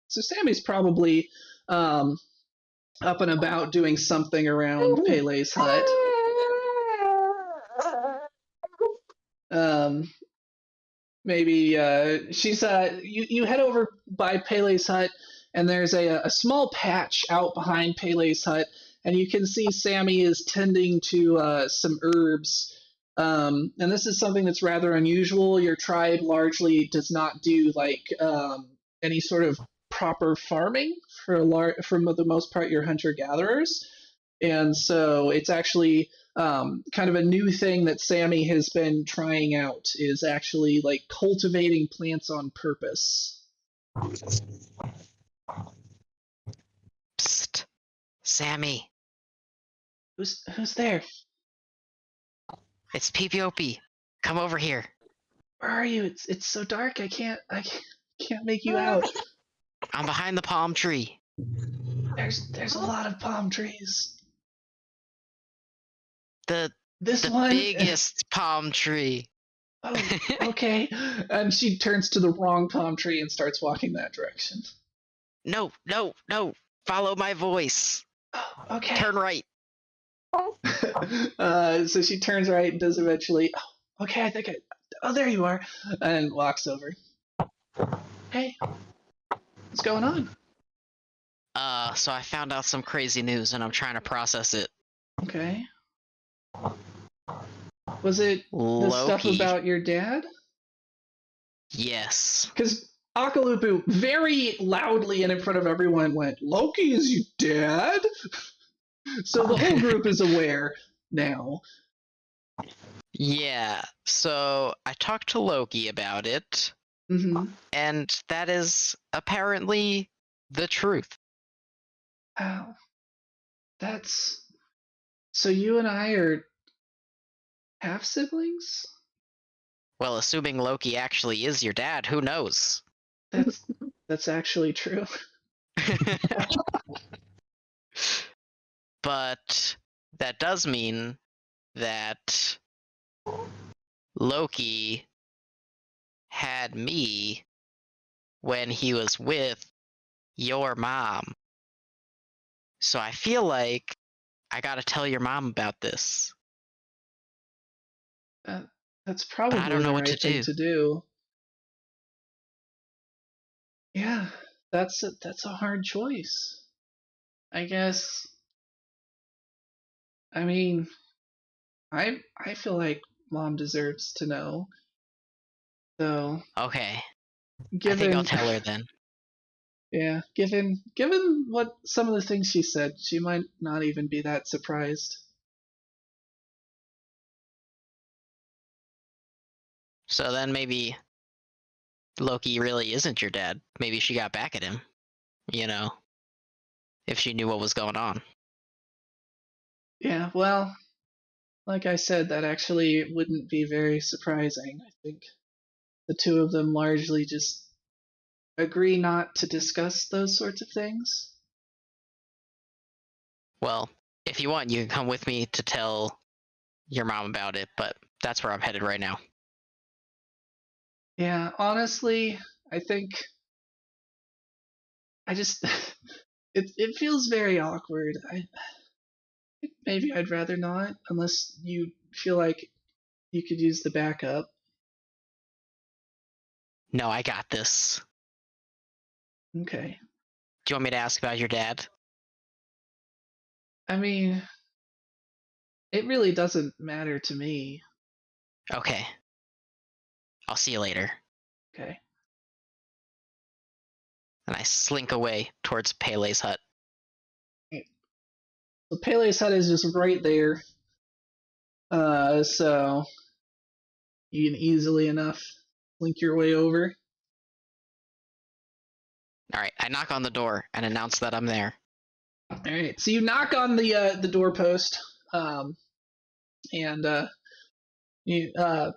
So Sammy's probably up and about doing something around Pele's hut. Maybe she's you head over by Pele's hut, and there's a small patch out behind Pele's hut, and you can see Sammy is tending to some herbs. And this is something that's rather unusual. Your tribe largely does not do like any sort of proper farming for the most part. You're hunter gatherers, and so it's actually kind of a new thing that Sammy has been trying out, is actually like cultivating plants on purpose. Psst, Sammy. Who's there? It's PPOP. Come over here. Where are you? It's so dark. I can't make you out. I'm behind the palm tree. There's a lot of palm trees. The one biggest palm tree. Oh, okay. And she turns to the wrong palm tree and starts walking that direction. No. Follow my voice. Oh, okay. Turn right. So she turns right and does eventually. Oh, okay, oh, there you are, and walks over. Hey, what's going on? So I found out some crazy news and I'm trying to process it. Okay. Was it Loki. the stuff about your dad? Yes. Because Akalupu very loudly and in front of everyone went, "Loki is your dad?" So the whole group is aware now. Yeah, so I talked to Loki about it, and that is apparently the truth. Wow. That's... So you and I are half-siblings? Well, assuming Loki actually is your dad, who knows? That's actually true. But that does mean that Loki had me when he was with your mom. So I feel like I gotta tell your mom about this. That's probably but I don't know the what right to thing do. to do. Yeah, that's a hard choice. I guess. I mean, I feel like Mom deserves to know. So Okay. given, I think I'll tell her then. Yeah, given what some of the things she said, she might not even be that surprised. So then maybe Loki really isn't your dad. Maybe she got back at him. You know, if she knew what was going on. Yeah, well, like I said, that actually wouldn't be very surprising. I think the two of them largely just agree not to discuss those sorts of things. Well, if you want, you can come with me to tell your mom about it, but that's where I'm headed right now. Yeah, honestly, I think I just it feels very awkward. Maybe I'd rather not, unless you feel like you could use the backup. No, I got this. Okay. Do you want me to ask about your dad? I mean, it really doesn't matter to me. Okay. I'll see you later. Okay. And I slink away towards Pele's hut. So Pele's hut is just right there. So you can easily enough link your way over. Alright, I knock on the door and announce that I'm there. All right. So you knock on the doorpost, and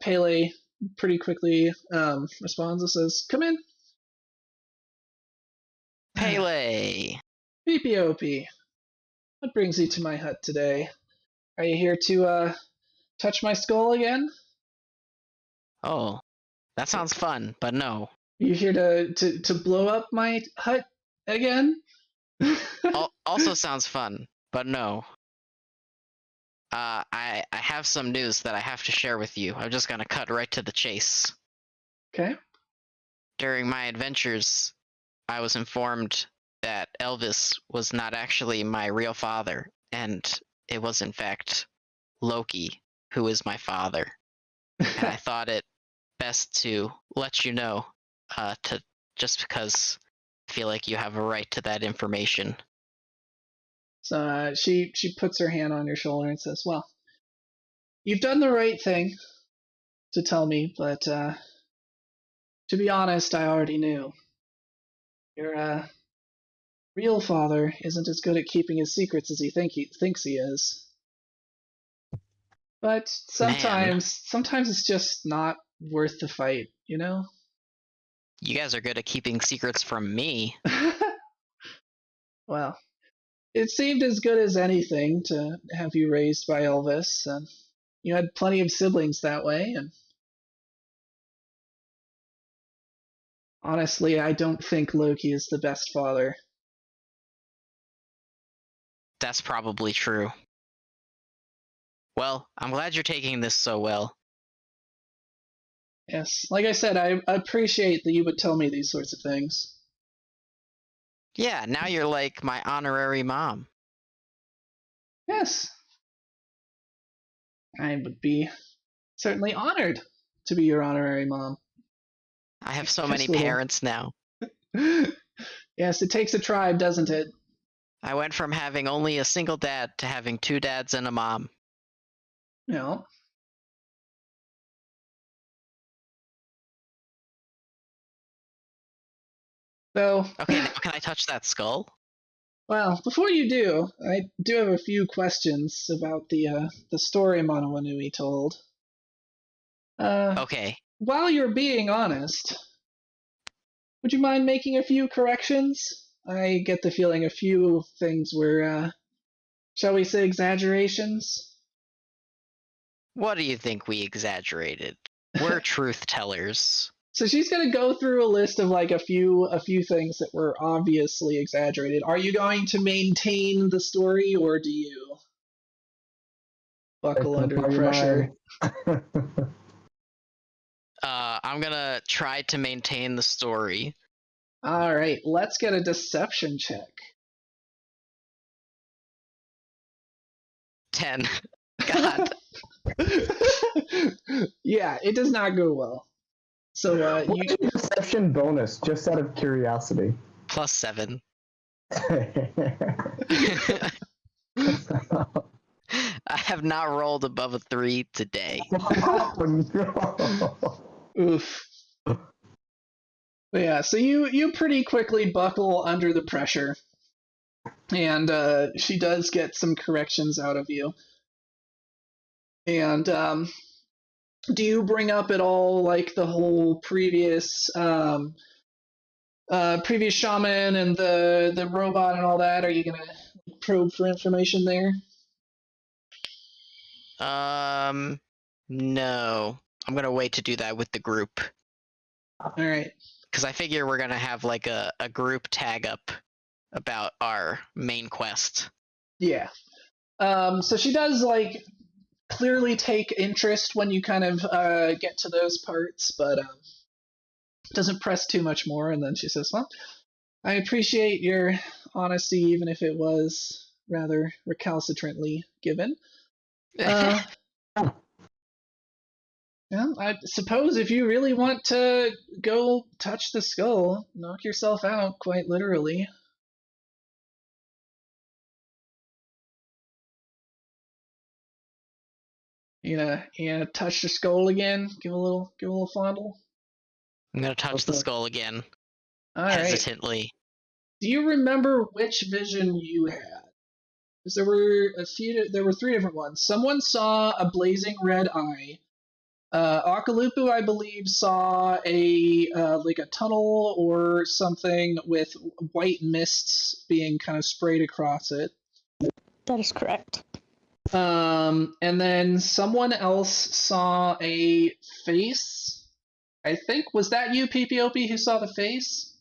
Pele pretty quickly responds and says, "Come in." Pele! PPOP. What brings you to my hut today? Are you here to touch my skull again? Oh, that sounds fun, but no. You here to blow up my hut again? Also sounds fun, but no. I have some news that I have to share with you. I'm just gonna cut right to the chase. Okay. During my adventures, I was informed that Elvis was not actually my real father, and it was in fact Loki who is my father. And I thought it best to let you know, to just because I feel like you have a right to that information. So she puts her hand on your shoulder and says, "Well, you've done the right thing to tell me, but to be honest, I already knew. Your real father isn't as good at keeping his secrets as he thinks he is. But Man, sometimes it's just not worth the fight, you know?" you guys are good at keeping secrets from me. Well, it seemed as good as anything to have you raised by Elvis, and you had plenty of siblings that way, and honestly, I don't think Loki is the best father. That's probably true. Well, I'm glad you're taking this so well. Yes, like I said, I appreciate that you would tell me these sorts of things. Yeah, now you're like my honorary mom. Yes, I would be certainly honored to be your honorary mom. I have so many Just little. parents now. Yes, it takes a tribe, doesn't it? I went from having only a single dad to having two dads and a mom. You know. So, Okay, now can I touch that skull? well, before you do, I do have a few questions about the story Monowanui told. Okay. While you're being honest, would you mind making a few corrections? I get the feeling a few things were, shall we say, exaggerations. What do you think we exaggerated? We're truth tellers. So she's gonna go through a list of like a few things that were obviously exaggerated. Are you going to maintain the story, or do you buckle It's under on your pressure? mind. I'm gonna try to maintain the story. All right, let's get a deception check. 10. God. Yeah, it does not go well. So What's your deception bonus, just out of curiosity? +7. I have not rolled above a 3 today. Oh, no. oof. But yeah, so you pretty quickly buckle under the pressure, and she does get some corrections out of you. And do you bring up at all like the whole previous shaman and the robot and all that? Are you gonna probe for information there? No. I'm gonna wait to do that with the group. All right. Because I figure we're gonna have like a group tag up about our main quest. Yeah. So she does like clearly take interest when you kind of get to those parts, but doesn't press too much more. And then she says, "Well, I appreciate your honesty, even if it was rather recalcitrantly given. Uh, yeah, I suppose if you really want to go touch the skull, knock yourself out, quite literally." You gonna touch the skull again? Give a little fondle. I'm gonna touch the Okay. skull again, All right. hesitantly. Do you remember which vision you had? Because there were three different ones. Someone saw a blazing red eye. Akalupu, I believe, saw a like a tunnel or something with white mists being kind of sprayed across it. That is correct. And then someone else saw a face. I think, was that you, PPOP, who saw the face?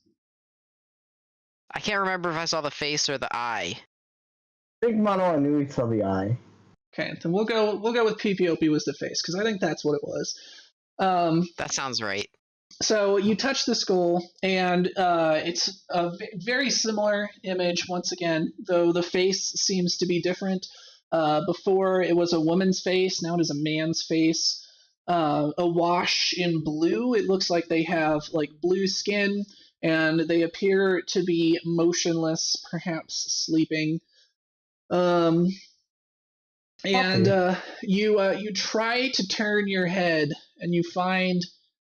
I can't remember if I saw the face or the eye. Big Mono, I knew he saw the eye. Okay, then we'll go with PPOP was the face because I think that's what it was. That sounds right. So you touch the skull, and it's a very similar image once again, though the face seems to be different. Before it was a woman's face, now it is a man's face. Awash in blue, it looks like they have like blue skin, and they appear to be motionless, perhaps sleeping. And you try to turn your head, and you find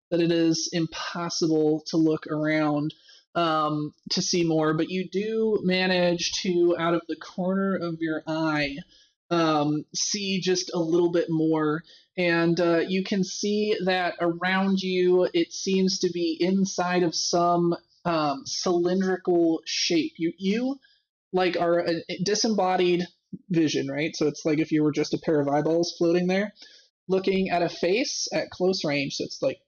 that it is impossible to look around to see more, but you do manage to, out of the corner of your eye, see just a little bit more. And you can see that around you, it seems to be inside of some cylindrical shape. You like are a disembodied vision, right? So it's like if you were just a pair of eyeballs floating there, looking at a face at close range. So it's like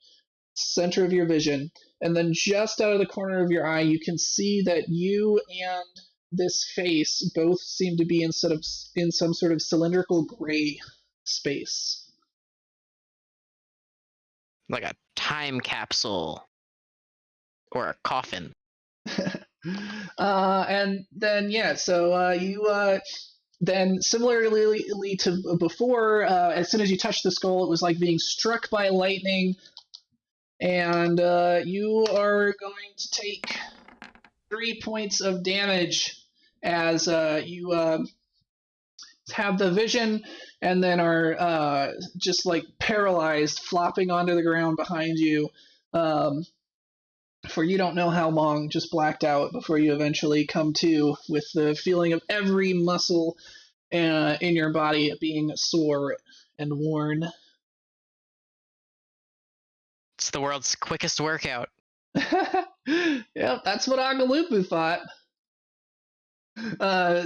center of your vision, and then just out of the corner of your eye, you can see that you and this face both seem to be in some sort of cylindrical gray space. Like a time capsule. Or a coffin. And then so you then similarly to before, as soon as you touched the skull, it was like being struck by lightning, and you are going to take 3 points of damage as you have the vision, and then are just like paralyzed, flopping onto the ground behind you. For you don't know how long, just blacked out before you eventually come to with the feeling of every muscle in your body being sore and worn. It's the world's quickest workout. Yep, that's what Agalupu thought.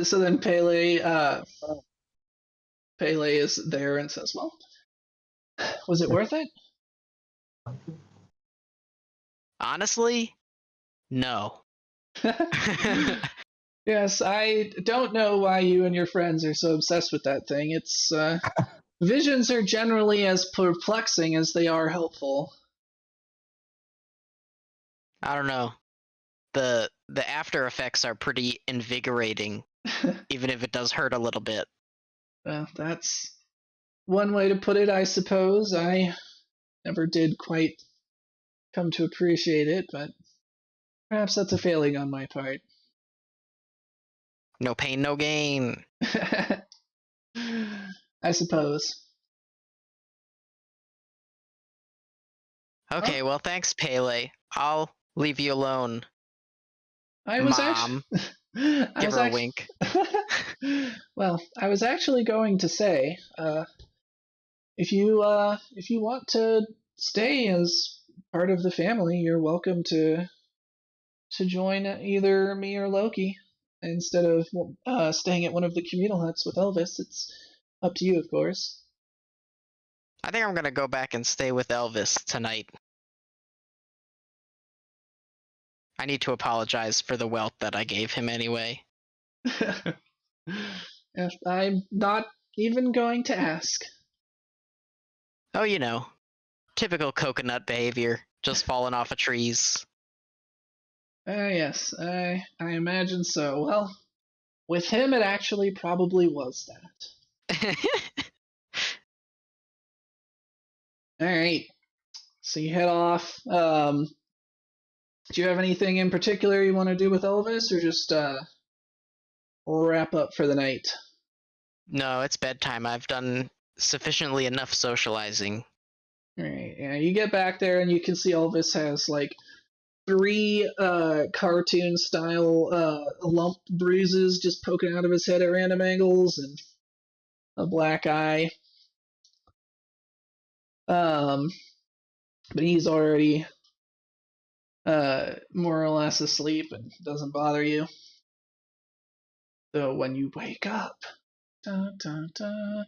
So then Pele is there and says, "Well, was it worth it?" Honestly, no. Yes, I don't know why you and your friends are so obsessed with that thing. It's visions are generally as perplexing as they are helpful. I don't know. The after effects are pretty invigorating, even if it does hurt a little bit. Well, that's one way to put it, I suppose. I never did quite come to appreciate it, but perhaps that's a failing on my part. No pain, no gain. I suppose. Okay, well, thanks, Pele. I'll leave you alone. I was Mom. actually. Give her a wink. Well, I was actually going to say, if you want to stay as part of the family, you're welcome to join either me or Loki instead of staying at one of the communal huts with Elvis. It's up to you, of course. I think I'm gonna go back and stay with Elvis tonight. I need to apologize for the welt that I gave him anyway. If I'm not even going to ask. Oh, you know, typical coconut behavior, just falling off of trees. Yes, I imagine so. Well, with him, it actually probably was that. All right, so you head off. Do you have anything in particular you want to do with Elvis, or just wrap up for the night? No, it's bedtime. I've done sufficiently enough socializing. All right, yeah, you get back there and you can see Elvis has like 3 cartoon style lump bruises just poking out of his head at random angles and a black eye. But he's already more or less asleep and doesn't bother you. So when you wake up, dun, dun, dun,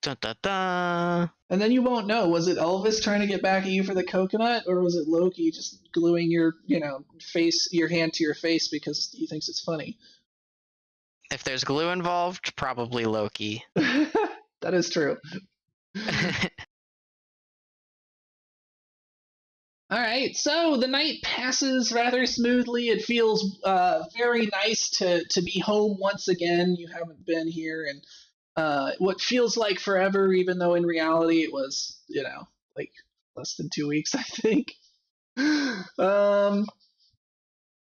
Dun, dun, dun. and then you won't know, was it Elvis trying to get back at you for the coconut, or was it Loki just gluing your your hand to your face because he thinks it's funny? If there's glue involved, probably Loki. That is true. All right, so the night passes rather smoothly. It feels very nice to be home once again. You haven't been here in what feels like forever, even though in reality it was, like less than 2 weeks, I think. And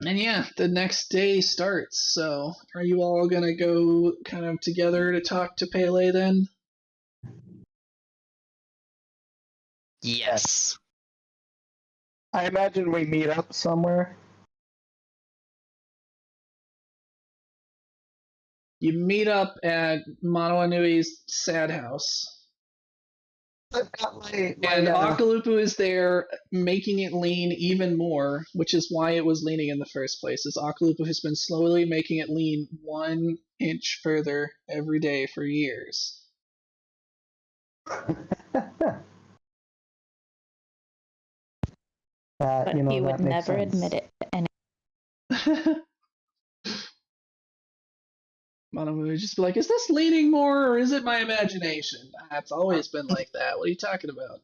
yeah, the next day starts. So are you all gonna go kind of together to talk to Pele then? Yes. I imagine we meet up somewhere. You meet up at Manoanui's sad house. I've got my And Akalupu is there making it lean even more, which is why it was leaning in the first place. Is Akalupu has been slowly making it lean 1 inch further every day for years. But he would that makes never sense. admit it. And Manomu would just be like, is this leaning more or is it my imagination? It's always been like that. What are you talking about?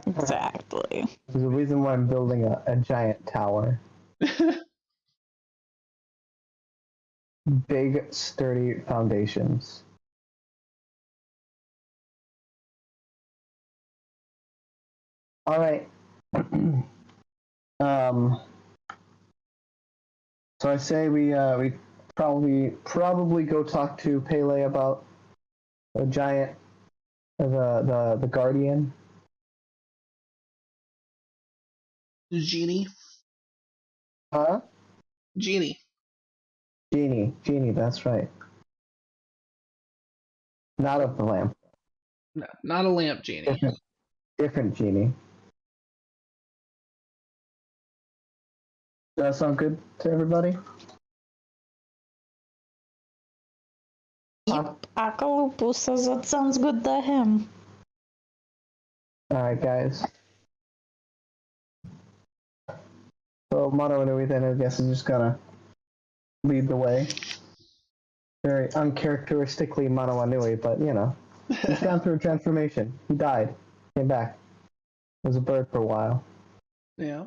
exactly. There's a reason why I'm building a giant tower. Big, sturdy foundations. All right. So I say we probably go talk to Pele about the giant, the guardian. Genie. Huh? Genie. Genie. That's right. Not of the lamp. No, not a lamp genie. Different genie. Does that sound good to everybody? Yep, Akalupu says that sounds good to him. Alright, guys. So, Mono Inui then, I guess, is just gonna lead the way. Very uncharacteristically Mono Inui, but, he's gone through a transformation. He died. Came back. Was a bird for a while. Yeah.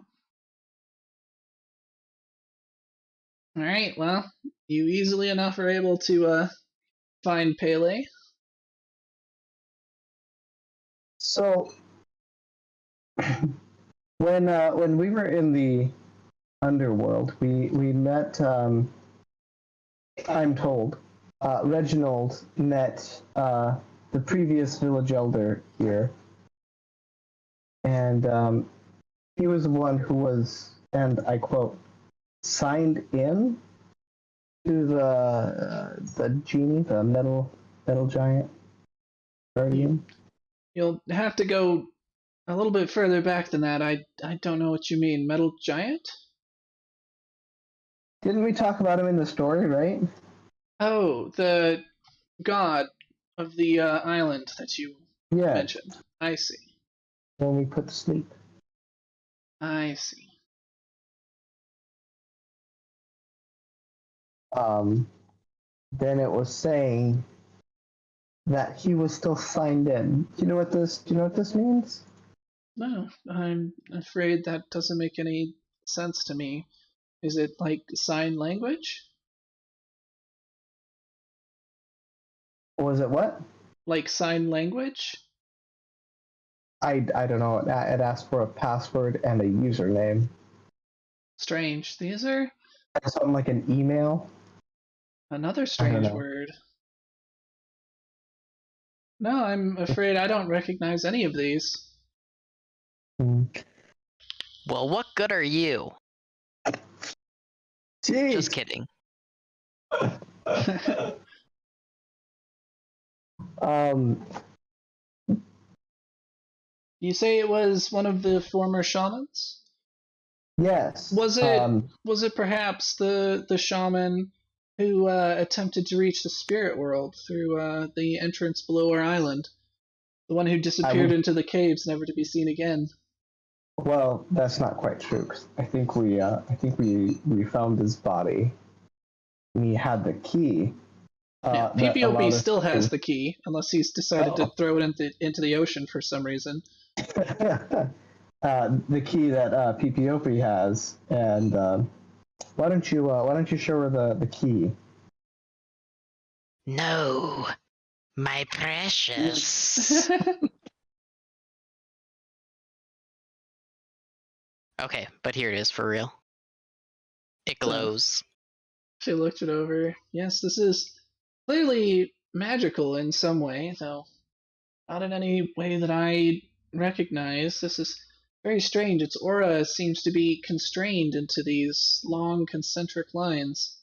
All right. Well, you easily enough are able to find Pele. So, when we were in the underworld, we met. I'm told Reginald met the previous village elder here, and he was the one who was, and I quote, signed in to the genie, the metal giant guardian. You'll have to go a little bit further back than that. I don't know what you mean. Metal giant? Didn't we talk about him in the story, right? Oh, the god of the island that you mentioned. I see. When we put to sleep. I see. then it was saying that he was still signed in. Do you know what this means? No, I'm afraid that doesn't make any sense to me. Is it like sign language? Was it what? Like sign language? I don't know. It asked for a password and a username. Strange. These are Something like an email. another I don't strange know. word. No, I'm afraid I don't recognize any of these. Well, what good are you? Jeez. Just kidding. Um, You say it was one of the former shamans? yes. Was it perhaps the shaman who attempted to reach the spirit world through the entrance below our island? The one who disappeared into the caves, never to be seen again. Well, that's not quite true. 'Cause I think we found his body. And he had the key. Yeah, That PPOP allowed us still has to. the key, unless he's decided to throw it into the ocean for some reason. The key that PPOP has, and why don't you show her the key? No, my precious. Okay, but here it is for real. It glows. She looked it over. Yes, this is clearly magical in some way, though not in any way that I recognize. This is very strange. Its aura seems to be constrained into these long concentric lines.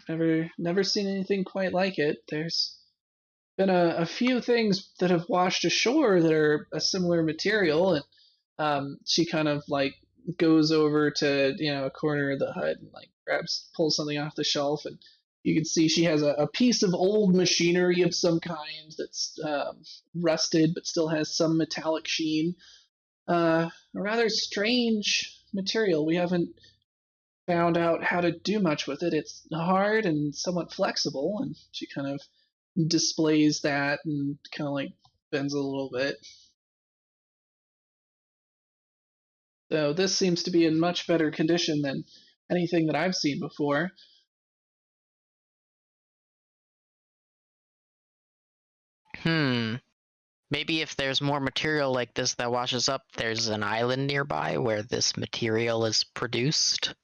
I've never seen anything quite like it. There's been a few things that have washed ashore that are a similar material, and she kind of like goes over to a corner of the hut and like pulls something off the shelf, and you can see she has a piece of old machinery of some kind that's rusted but still has some metallic sheen. A rather strange material. We haven't found out how to do much with it. It's hard and somewhat flexible, and she kind of displays that and kind of like bends a little bit. So this seems to be in much better condition than anything that I've seen before. Maybe if there's more material like this that washes up, there's an island nearby where this material is produced.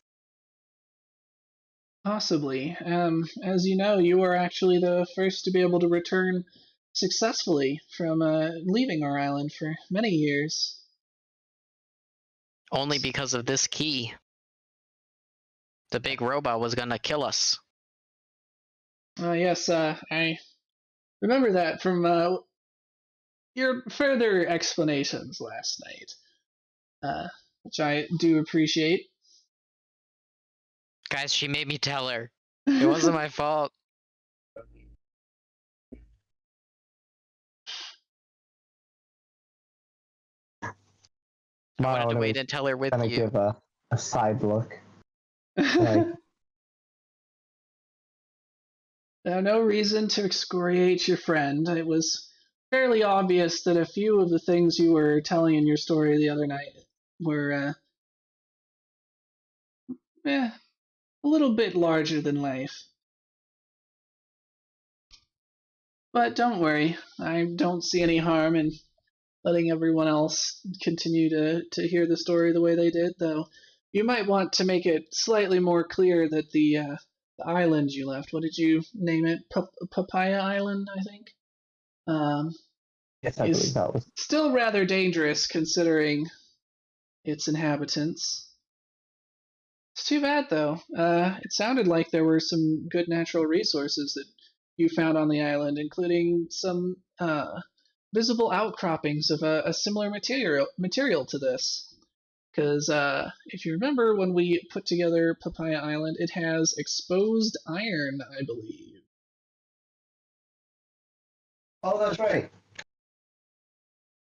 Possibly. As you know, you were actually the first to be able to return successfully from leaving our island for many years. Only because of this key. The big robot was gonna kill us. Yes, I remember that from your further explanations last night, which I do appreciate. Guys, she made me tell her. It wasn't my fault. I wanted to wait and tell her with Kind of you. give a side look. Like, Now, no reason to excoriate your friend. It was fairly obvious that a few of the things you were telling in your story the other night were a little bit larger than life. But don't worry, I don't see any harm in letting everyone else continue to hear the story the way they did, though you might want to make it slightly more clear that the island you left, what did you name it? Papaya Island, I think? yes, I believe Is that was. still rather dangerous considering its inhabitants. It's too bad, though. It sounded like there were some good natural resources that you found on the island, including some visible outcroppings of a similar material to this. Because if you remember when we put together Papaya Island, it has exposed iron, I believe. Oh, that's right.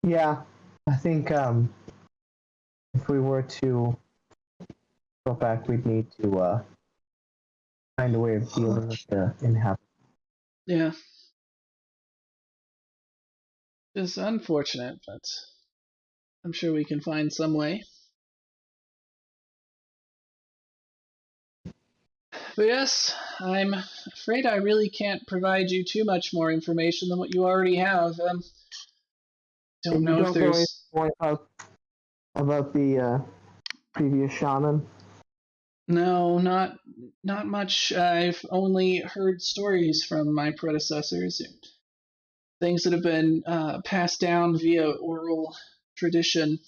Yeah, I think if we were to go back, we'd need to find a way of dealing with the inhabitants. Yeah. It's unfortunate, but I'm sure we can find some way. But yes, I'm afraid I really can't provide you too much more information than what you already have. Don't know if there's more about the previous shaman. no, not much. I've only heard stories from my predecessors, things that have been passed down via oral tradition.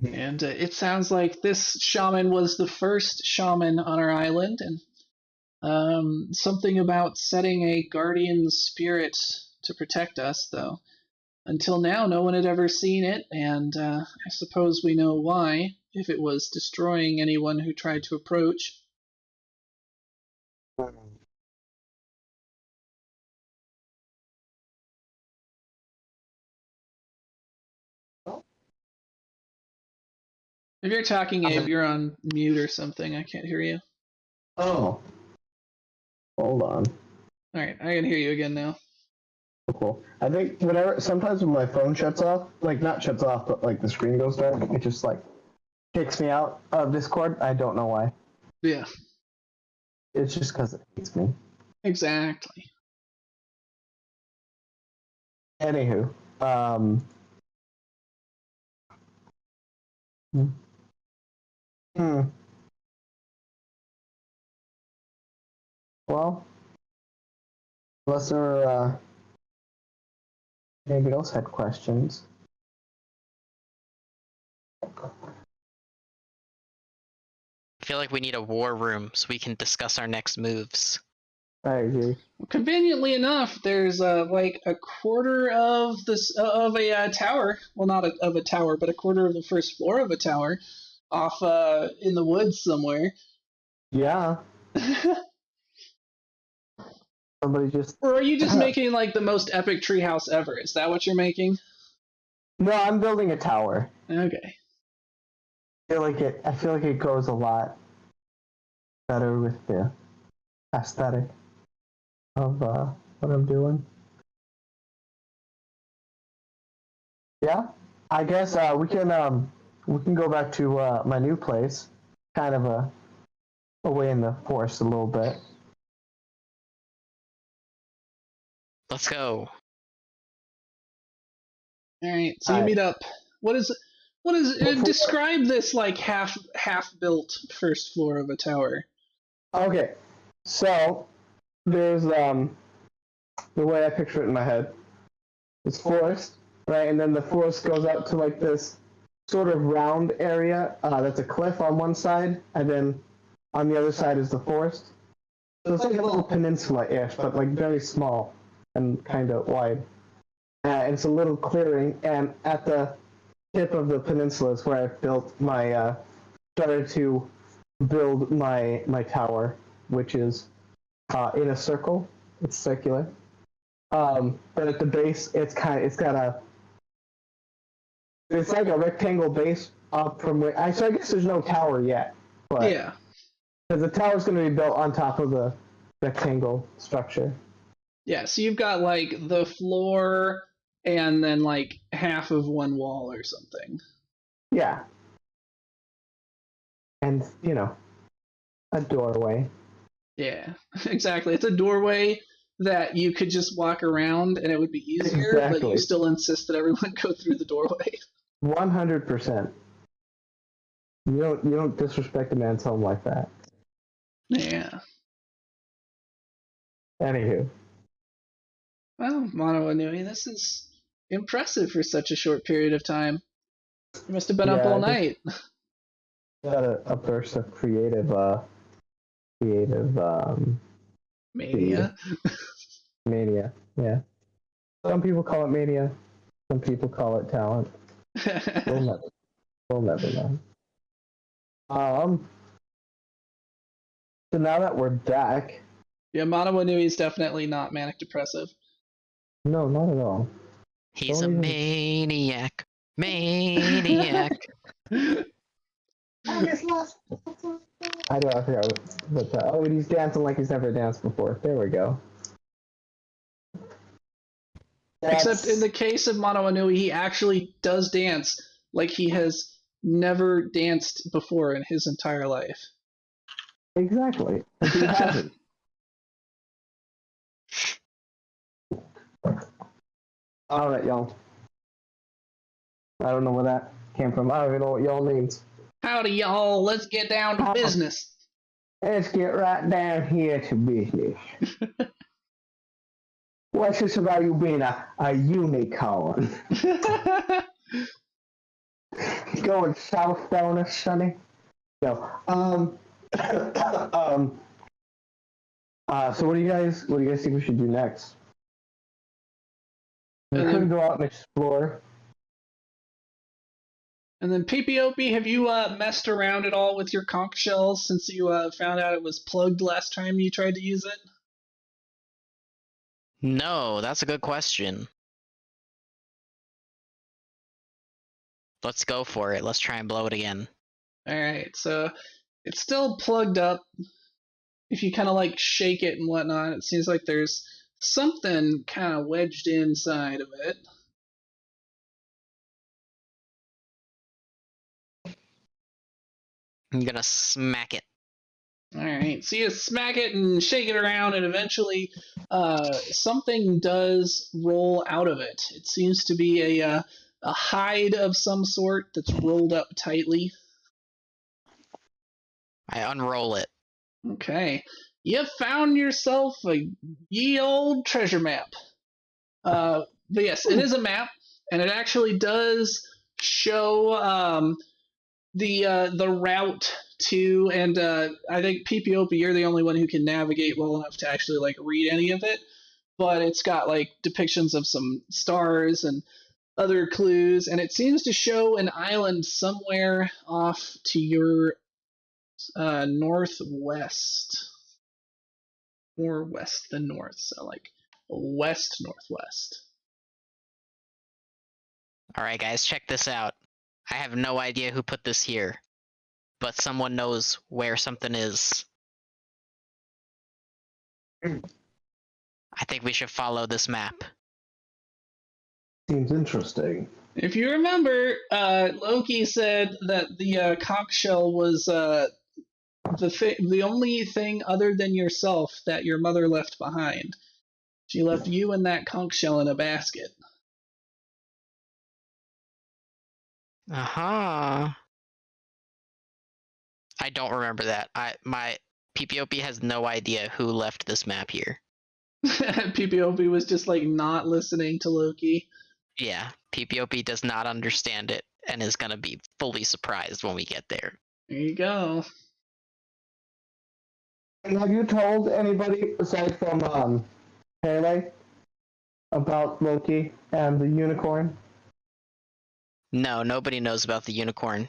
And it sounds like this shaman was the first shaman on our island, and something about setting a guardian spirit to protect us, though. Until now, no one had ever seen it, and I suppose we know why, if it was destroying anyone who tried to approach. If you're talking, Abe, you're on mute or something. I can't hear you. Oh. Hold on. Alright, I can hear you again now. Cool. I think sometimes when my phone shuts off, like not shuts off, but like the screen goes dark, it just like kicks me out of Discord. I don't know why. Yeah. It's just because it hates me. Exactly. Anywho, Well, unless there anybody else had questions. I feel like we need a war room so we can discuss our next moves. I agree. Conveniently enough, there's like a quarter of this of a tower. Well, not of a tower, but a quarter of the first floor of a tower, off in the woods somewhere. Yeah. Somebody just. Or are you just making like the most epic treehouse ever? Is that what you're making? No, I'm building a tower. Okay. I feel like it goes a lot better with the aesthetic of what I'm doing. Yeah, I guess we can go back to my new place, kind of away in the forest a little bit. Let's go. All right. So you meet up. What is describe this like half built first floor of a tower? Okay, so there's the way I picture it in my head. It's forest, right, and then the forest goes out to like this sort of round area that's a cliff on one side, and then on the other side is the forest. So it's like a little peninsula-ish, but like very small and kind of wide. And it's a little clearing, and at the tip of the peninsula is where I built my started to build my tower, which is in a circle. It's circular. But at the base, it's like a rectangle base up from where. So I guess there's no tower yet, but yeah, because the tower's going to be built on top of the rectangle structure. Yeah, so you've got like the floor and then like half of one wall or something. Yeah. And, a doorway. Yeah, exactly. It's a doorway that you could just walk around and it would be easier, Exactly. but you still insist that everyone go through the doorway. 100%. You don't disrespect a man's home like that. Yeah. Anywho. Well, Mono Anui, this is impressive for such a short period of time. You must have been up all night. Got a burst of creative Mania. Mania, yeah. Some people call it mania. Some people call it talent. We'll never know. So now that we're back. Yeah, Mono Anui is definitely not manic depressive. No, not at all. He's a maniac. Maniac. August lost. I don't. I forgot what. Oh, and he's dancing like he's never danced before. There we go. Except in the case of Mono Anui, he actually does dance like he has never danced before in his entire life. Exactly. He hasn't. All right, y'all. I don't know where that came from. I don't even know what y'all means. Howdy, y'all. Let's get down to business. Let's get right down here to business. What's this about you being a unicorn? Going south down us, Sonny? No. So what do you guys think we should do next? We could go out and explore. And then PPOP, have you messed around at all with your conch shells since you found out it was plugged last time you tried to use it? No, that's a good question. Let's go for it. Let's try and blow it again. Alright, so it's still plugged up. If you kind of like shake it and whatnot, it seems like there's something kind of wedged inside of it. I'm gonna smack it. Alright, so you smack it and shake it around, and eventually something does roll out of it. It seems to be a hide of some sort that's rolled up tightly. I unroll it. Okay. You found yourself a ye old treasure map. But yes, it is a map, and it actually does show the route to, and I think PPOP, you're the only one who can navigate well enough to actually like read any of it. But it's got like depictions of some stars and other clues, and it seems to show an island somewhere off to your northwest, more west than north, so like west northwest. All right, guys, check this out. I have no idea who put this here, but someone knows where something is. I think we should follow this map. Seems interesting. If you remember, Loki said that the conch shell was the only thing other than yourself that your mother left behind. She left you and that conch shell in a basket. Uh-huh. I don't remember that. My PPOP has no idea who left this map here. PPOP was just like not listening to Loki. Yeah, PPOP does not understand it and is gonna be fully surprised when we get there. There you go. And have you told anybody aside from Pele about Loki and the unicorn? No, nobody knows about the unicorn.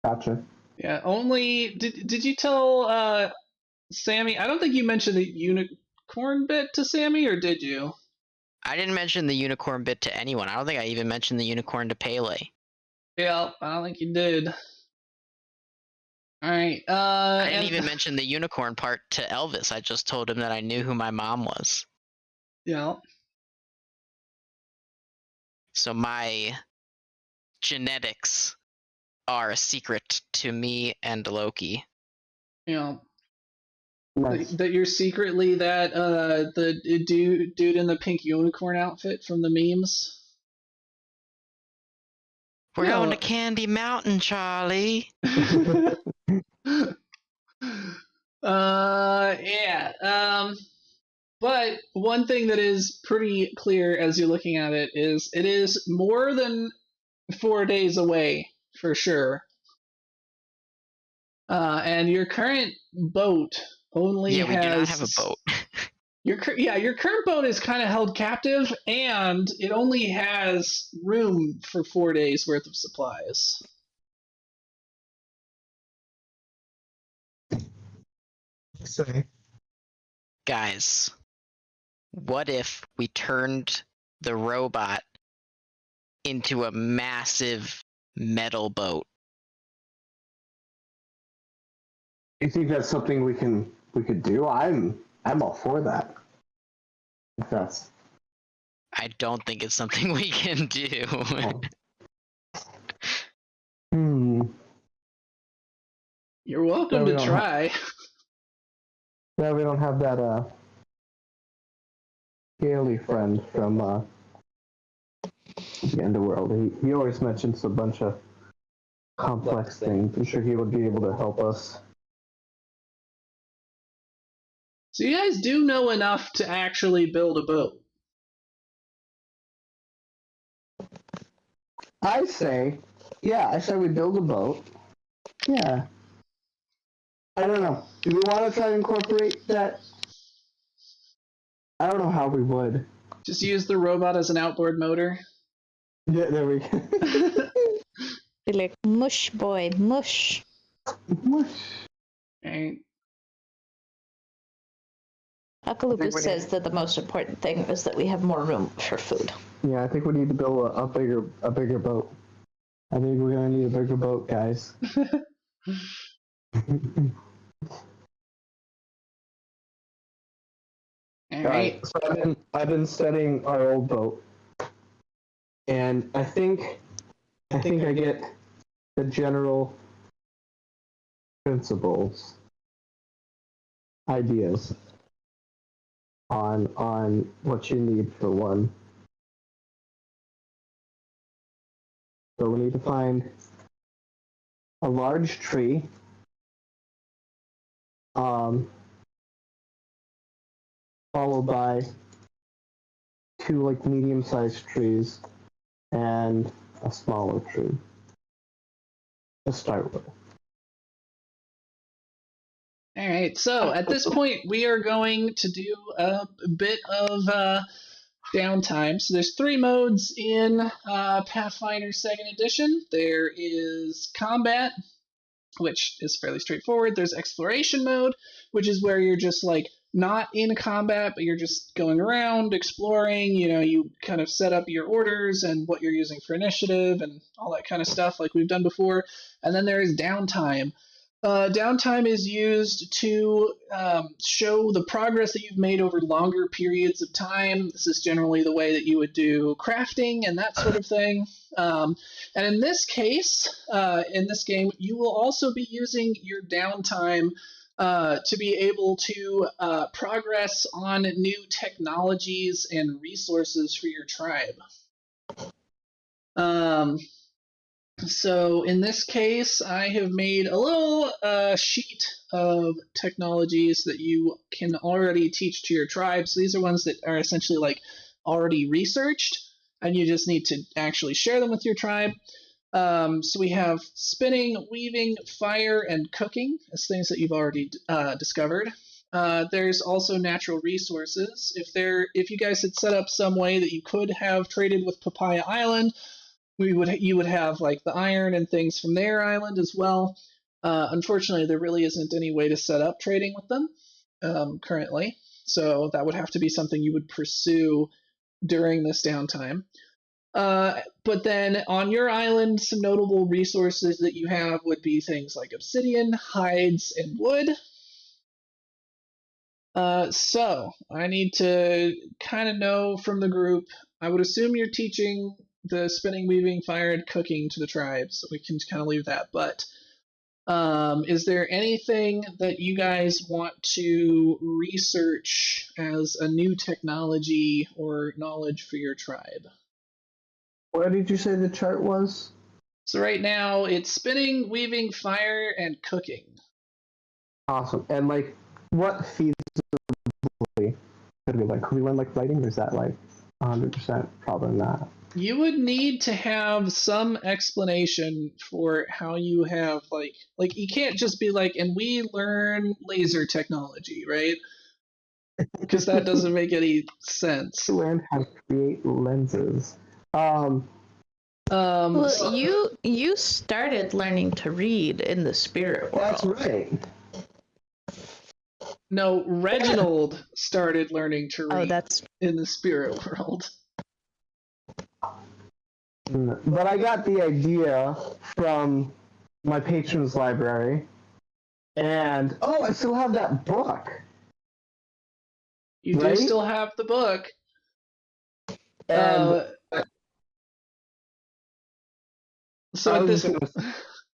Gotcha. Yeah, only did you tell Sammy? I don't think you mentioned the unicorn bit to Sammy, or did you? I didn't mention the unicorn bit to anyone. I don't think I even mentioned the unicorn to Pele. Yeah, I don't think you did. All right. I didn't even mention the unicorn part to Elvis. I just told him that I knew who my mom was. Yeah. So my genetics are a secret to me and Loki. Yeah. Nice. That you're secretly that the dude in the pink unicorn outfit from the memes. We're going to Candy Mountain, Charlie. Yeah. But one thing that is pretty clear as you're looking at it is more than 4 days away for sure. And your current boat only has. Yeah, we do not have a boat. Your current boat is kind of held captive, and it only has room for 4 days worth of supplies. Sorry. Guys, what if we turned the robot into a massive metal boat? You think that's something we could do? I'm all for that. If that's I don't think it's something we can do. hmm. You're welcome we to don't try. Yeah, we don't have that scaly friend from the Underworld. He always mentions a bunch of complex things. I'm sure he would be able to help us. So you guys do know enough to actually build a boat. I say we build a boat. Yeah. I don't know. Do we want to try to incorporate that? I don't know how we would. Just use the robot as an outboard motor. Yeah, there we go. Be like, mush, boy, mush. Right. Akalupus says that the most important thing is that we have more room for food. Yeah, I think we need to build a bigger boat. I think we're gonna need a bigger boat, guys. All right. So I've been studying our old boat, and I think I get the general principles, ideas on what you need for one. So we need to find a large tree, followed by two like medium-sized trees and a smaller tree to start with. All right. So at this point, we are going to do a bit of downtime. So there's 3 modes in Pathfinder 2nd Edition. There is combat, which is fairly straightforward. There's exploration mode, which is where you're just like not in combat, but you're just going around exploring. You know, you kind of set up your orders and what you're using for initiative and all that kind of stuff like we've done before. And then there is downtime. Downtime is used to show the progress that you've made over longer periods of time. This is generally the way that you would do crafting and that sort of thing. And in this case, in this game, you will also be using your downtime to be able to progress on new technologies and resources for your tribe. So in this case, I have made a little sheet of technologies that you can already teach to your tribe. So these are ones that are essentially like already researched, and you just need to actually share them with your tribe. So we have spinning, weaving, fire, and cooking as things that you've already discovered. There's also natural resources. If you guys had set up some way that you could have traded with Papaya Island, you would have like the iron and things from their island as well. Unfortunately, there really isn't any way to set up trading with them currently, so that would have to be something you would pursue during this downtime. But then on your island, some notable resources that you have would be things like obsidian, hides, and wood. So I need to kind of know from the group. I would assume you're teaching the spinning, weaving, fire, and cooking to the tribe, so we can kind of leave that. But is there anything that you guys want to research as a new technology or knowledge for your tribe? What did you say the chart was? So right now it's spinning, weaving, fire, and cooking. Awesome. And like, what feasibly could we like? Could we learn like writing? Or is that like 100%? Probably not. You would need to have some explanation for how you have like you can't just be like, and we learn laser technology, right? Because that doesn't make any sense. To learn how to create lenses. Well, you started learning to read in the spirit world. That's right. No, Reginald started learning to read in the spirit world. But I got the idea from my patron's library, And I still have that book. You do Right? still have the book. And so I at was this,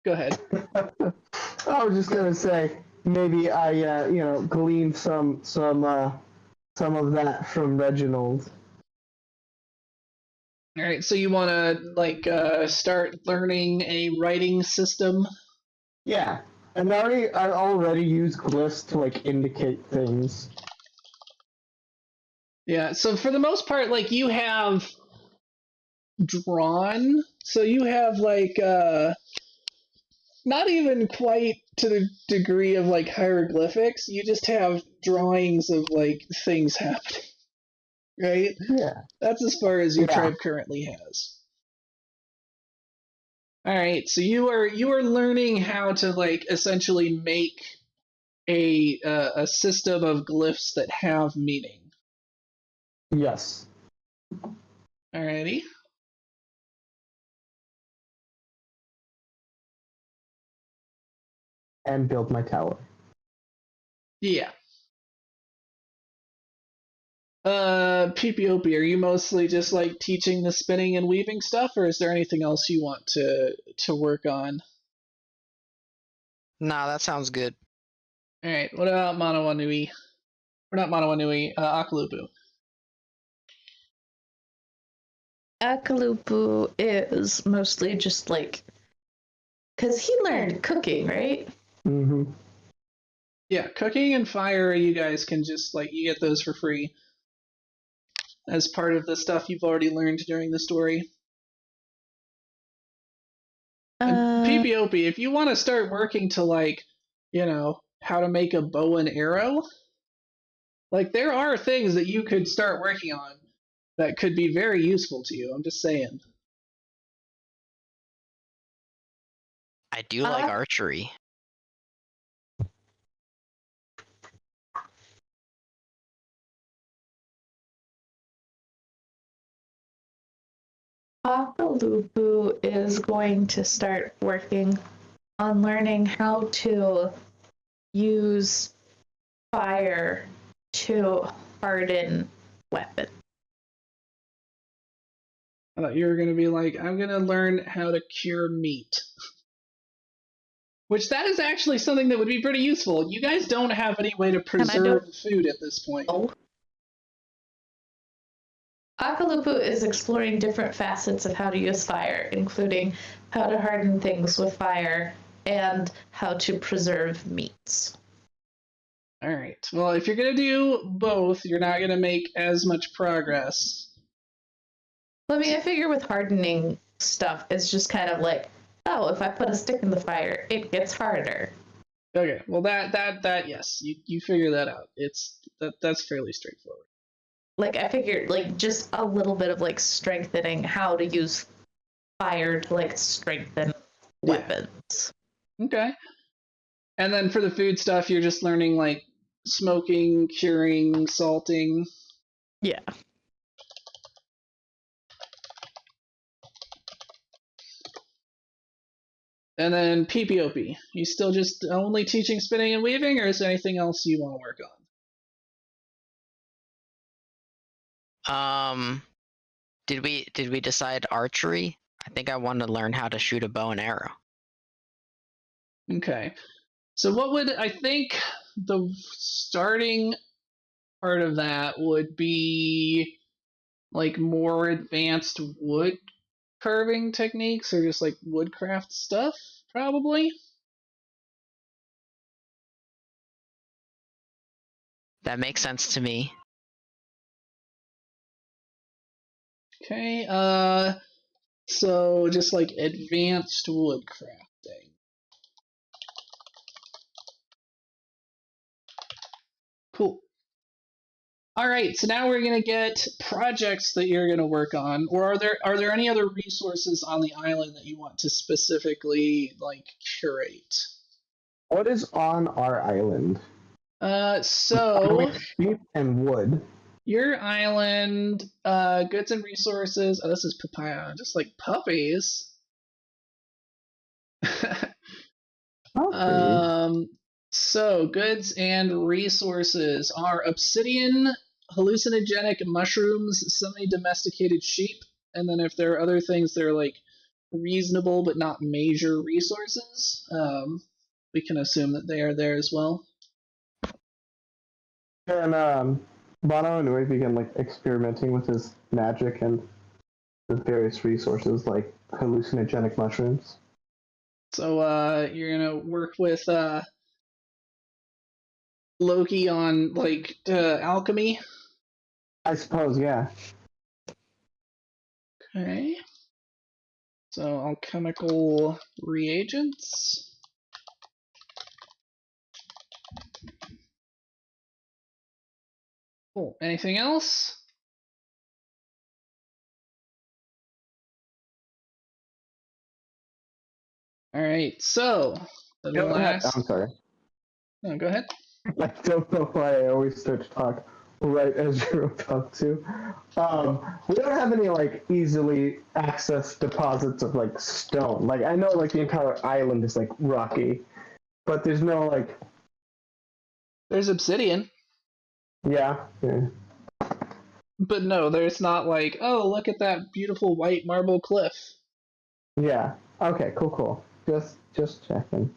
go ahead. I was just gonna say maybe I gleaned some of that from Reginald. All right, so you want to start learning a writing system? Yeah, and I already use glyphs to like indicate things. Yeah. So for the most part, like you have drawn, so you have not even quite to the degree of like hieroglyphics. You just have drawings of like things happening, right? Yeah. That's as far as your Yeah. tribe currently has. All right, so you are learning how to like essentially make a system of glyphs that have meaning. Yes. Alrighty. And build my tower. Yeah. PPOP, are you mostly just like teaching the spinning and weaving stuff, or is there anything else you want to work on? Nah, that sounds good. All right. What about Manawanui? Or not Manawanui, Akalupu. Akalupu is mostly just like, because he learned cooking, right? Mm-hmm. Yeah, cooking and fire, you guys can just like you get those for free as part of the stuff you've already learned during the story. And PPOP, if you want to start working to like, how to make a bow and arrow, like there are things that you could start working on that could be very useful to you. I'm just saying. I do like archery. Akalupu is going to start working on learning how to use fire to harden weapons. I thought you were going to be like, I'm going to learn how to cure meat. Which that is actually something that would be pretty useful. You guys don't have any way to preserve food at this point. Oh. Akalupu is exploring different facets of how to use fire, including how to harden things with fire and how to preserve meats. All right. Well, if you're going to do both, you're not going to make as much progress. I mean, I figure with hardening stuff, it's just kind of like, oh, if I put a stick in the fire, it gets harder. Okay. Well, that yes, you figure that out. That's fairly straightforward. Like I figured, like just a little bit of like strengthening how to use fire to like strengthen weapons. Okay. And then for the food stuff, you're just learning like smoking, curing, salting. Yeah. And then PPOP. You still just only teaching spinning and weaving, or is there anything else you want to work on? Did we decide archery? I think I want to learn how to shoot a bow and arrow. Okay. So I think the starting part of that would be like more advanced wood carving techniques or just like woodcraft stuff, probably. That makes sense to me. Okay, so just like advanced woodcrafting. Cool. All right, so now we're gonna get projects that you're gonna work on, or are there any other resources on the island that you want to specifically like curate? What is on our island? So sheep and wood. Your island, goods and resources. Oh, this is papaya, just like puppies. So, goods and resources are obsidian, hallucinogenic mushrooms, semi-domesticated sheep, and then if there are other things that are like reasonable but not major resources, we can assume that they are there as well. And Bono and Nui begin like experimenting with his magic and the various resources like hallucinogenic mushrooms. So you're gonna work with Loki on like alchemy. I suppose, yeah. Okay. So alchemical reagents. Cool. Anything else? All right. So the last. I'm sorry. No, go ahead. I don't know why I always start to talk right as you're about to. We don't have any like easily accessed deposits of like stone. Like I know like the entire island is like rocky, but there's no like. There's obsidian. Yeah. But no, there's not like, oh, look at that beautiful white marble cliff. Yeah. Okay. Cool. Just checking.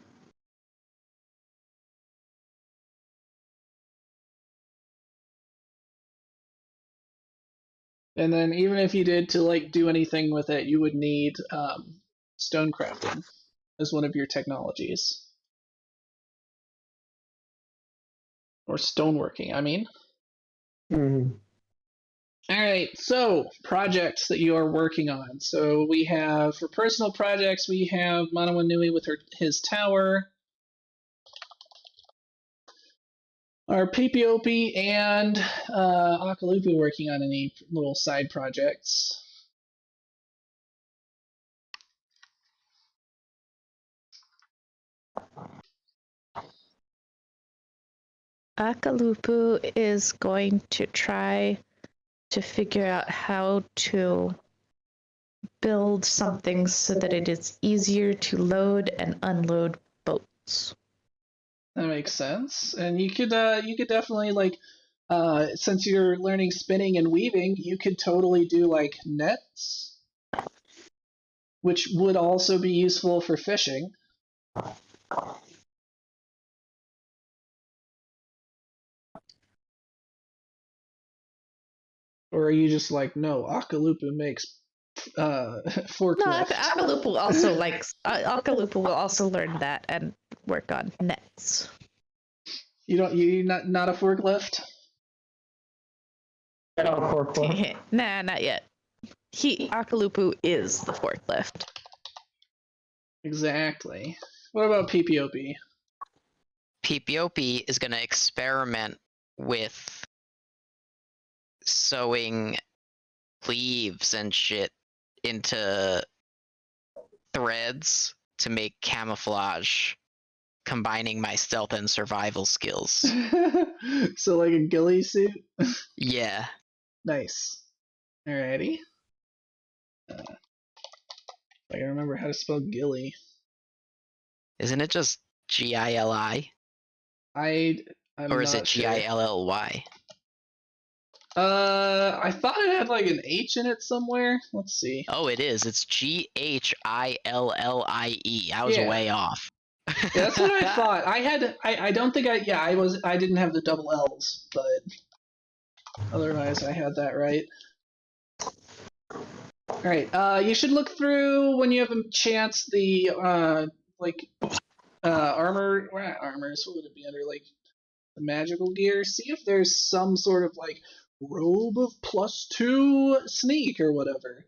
And then even if you did to like do anything with it, you would need stone crafting as one of your technologies. Or stoneworking, I mean. Mm-hmm. All right, so projects that you are working on. So we have, for personal projects, we have Manawanui with his tower. Are Pipiopi and Akalupu working on any little side projects? Akalupu is going to try to figure out how to build something so that it is easier to load and unload boats. That makes sense. And you could definitely like since you're learning spinning and weaving, you could totally do like nets, which would also be useful for fishing. Or are you just like, no, Akalupu makes forklift? No, Akalupu also likes. Akalupu will also learn that and work on nets. You not a forklift? Nah, not yet. Akalupu is the forklift. Exactly. What about PPOP? PPOP is going to experiment with sewing leaves and shit into threads to make camouflage, combining my stealth and survival skills. So like a ghillie suit? Yeah. Nice. Alrighty. I can remember how to spell ghillie. Isn't it just Gilli? Or is it Gilly? I thought it had like an H in it somewhere. Let's see. Oh, it is. It'sGhillie. I was way off. Yeah, that's what I thought. I don't think I didn't have the double L's, but otherwise I had that right. All right. You should look through when you have a chance the armor. Well, not armors. What would it be under? Like the magical gear. See if there's some sort of like robe of +2 sneak or whatever.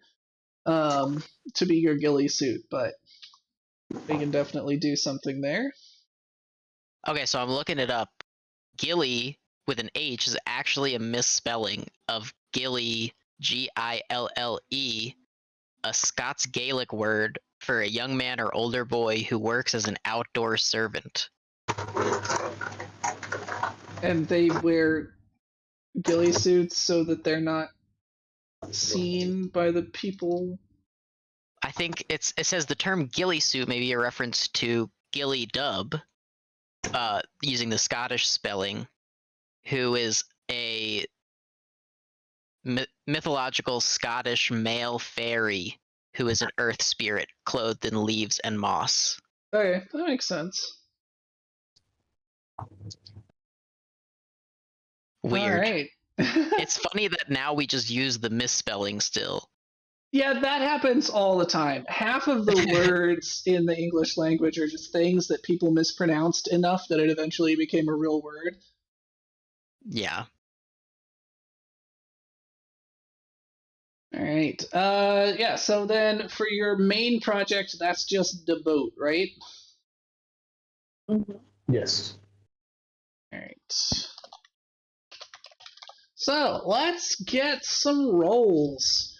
To be your ghillie suit, but we can definitely do something there. Okay, so I'm looking it up. Ghillie with an H is actually a misspelling of Gilly, Gille, a Scots Gaelic word for a young man or older boy who works as an outdoor servant. And they wear ghillie suits so that they're not seen by the people. I think it says the term ghillie suit may be a reference to ghillie dub, using the Scottish spelling, who is a mythological Scottish male fairy who is an earth spirit clothed in leaves and moss. Okay, that makes sense. Weird. All right. It's funny that now we just use the misspelling still. Yeah, that happens all the time. Half of the words in the English language are just things that people mispronounced enough that it eventually became a real word. Yeah. All right. Yeah, so then for your main project, that's just the boat, right? Yes. All right. So let's get some rolls.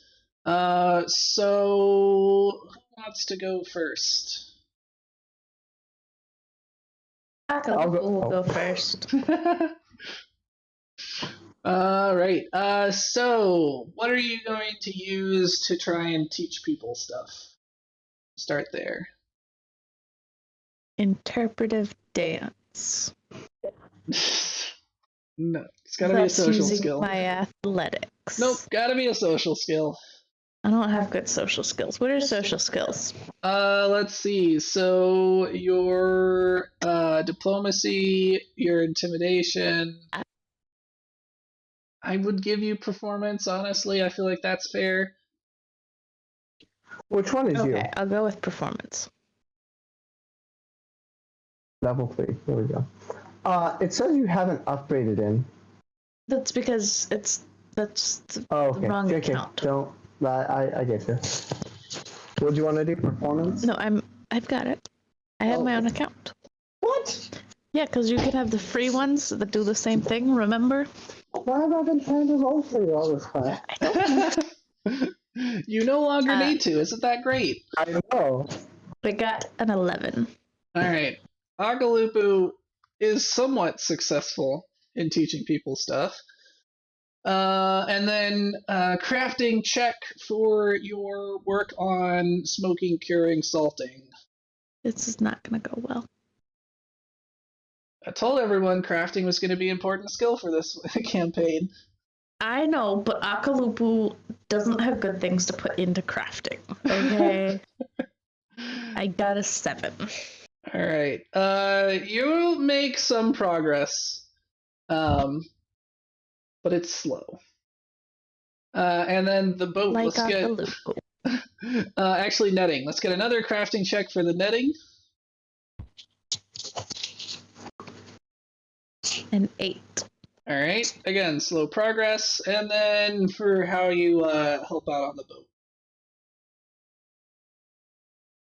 So who wants to go first? I'll go first. All right. So what are you going to use to try and teach people stuff? Start there. Interpretive dance. No, it's got to be a social using skill. my athletics. Nope, got to be a social skill. I don't have good social skills. What are social skills? Let's see. So your diplomacy, your intimidation. I would give you performance, honestly. I feel like that's fair. Which one is you? Okay, I'll go with performance. Level 3. There we go. It says you haven't upgraded in. That's because that's the Okay. wrong Okay. account. Don't. I get you. What do you want to do? Performance? No, I've got it. I have my own account. What? Yeah, because you can have the free ones that do the same thing, remember? Why have I been trying to roll for you all this time? You no longer need to. Isn't that great? I know. I got an 11. All right. Agalupu is somewhat successful in teaching people stuff. And then crafting check for your work on smoking, curing, salting. This is not going to go well. I told everyone crafting was going to be an important skill for this campaign. I know, but Akalupu doesn't have good things to put into crafting. Okay. I got a 7. All right. You make some progress, but it's slow. And then the boat. Like Let's get Akalupu. actually netting. Let's get another crafting check for the netting. An 8. All right. Again, slow progress. And then for how you help out on the boat.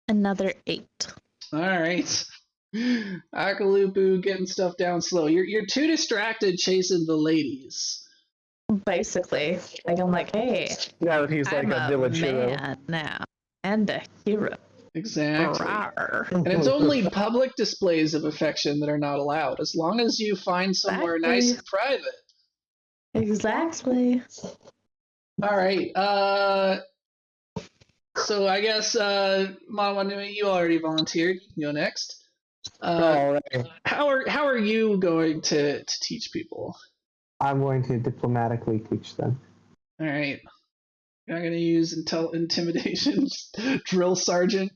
Another 8. All right. Akalupu getting stuff down slow. You're too distracted chasing the ladies. Basically, like I'm like, hey, Yeah, he's like I'm a village hero. man now and a hero. Exactly. Rawr. And it's only public displays of affection that are not allowed, as long as you find somewhere nice and private. Exactly. All right. So I guess Manawanui, you already volunteered. You can go next. All right. How are you going to teach people? I'm going to diplomatically teach them. All right. I'm going to use intimidation. Drill sergeant.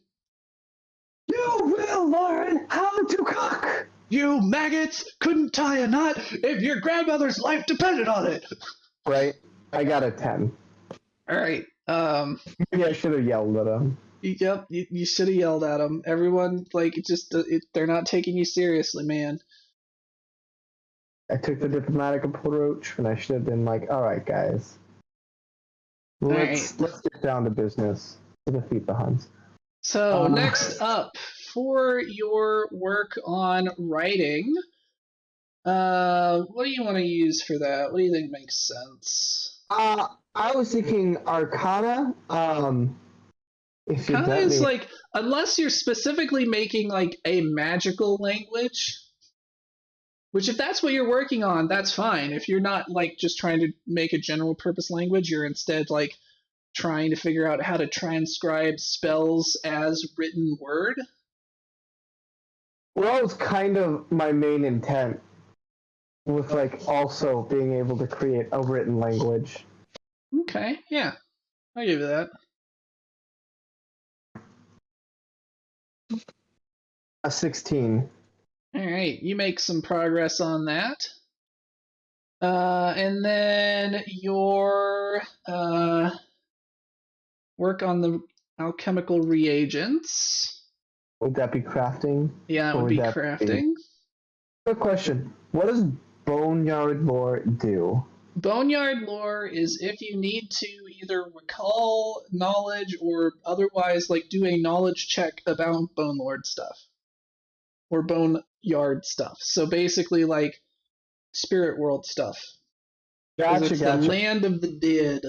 You will learn how to cook. You maggots couldn't tie a knot if your grandmother's life depended on it. Right. I got a 10. All right. Maybe I should have yelled at him. Yep. You should have yelled at them. Everyone, they're not taking you seriously, man. I took the diplomatic approach, and I should have been like, "All right, guys, let's get down to business to defeat the Huns." So next up, for your work on writing, what do you want to use for that? What do you think makes sense? I was thinking Arcana. If you Arcana let is me. unless you're specifically making a magical language. Which, if that's what you're working on, that's fine. If you're not just trying to make a general purpose language, you're instead trying to figure out how to transcribe spells as written word. Well, that was kind of my main intent, with like also being able to create a written language. Okay, yeah, I'll give you that. A 16. All right, you make some progress on that. And then your work on the alchemical reagents. Would that be crafting? Yeah, it Or would be that crafting. Good question. What does Boneyard Lore do? Boneyard lore is if you need to either recall knowledge or otherwise like do a knowledge check about Bone Lord stuff or Boneyard stuff. So basically like spirit world stuff. Because Gotcha, it's gotcha. the land of the dead.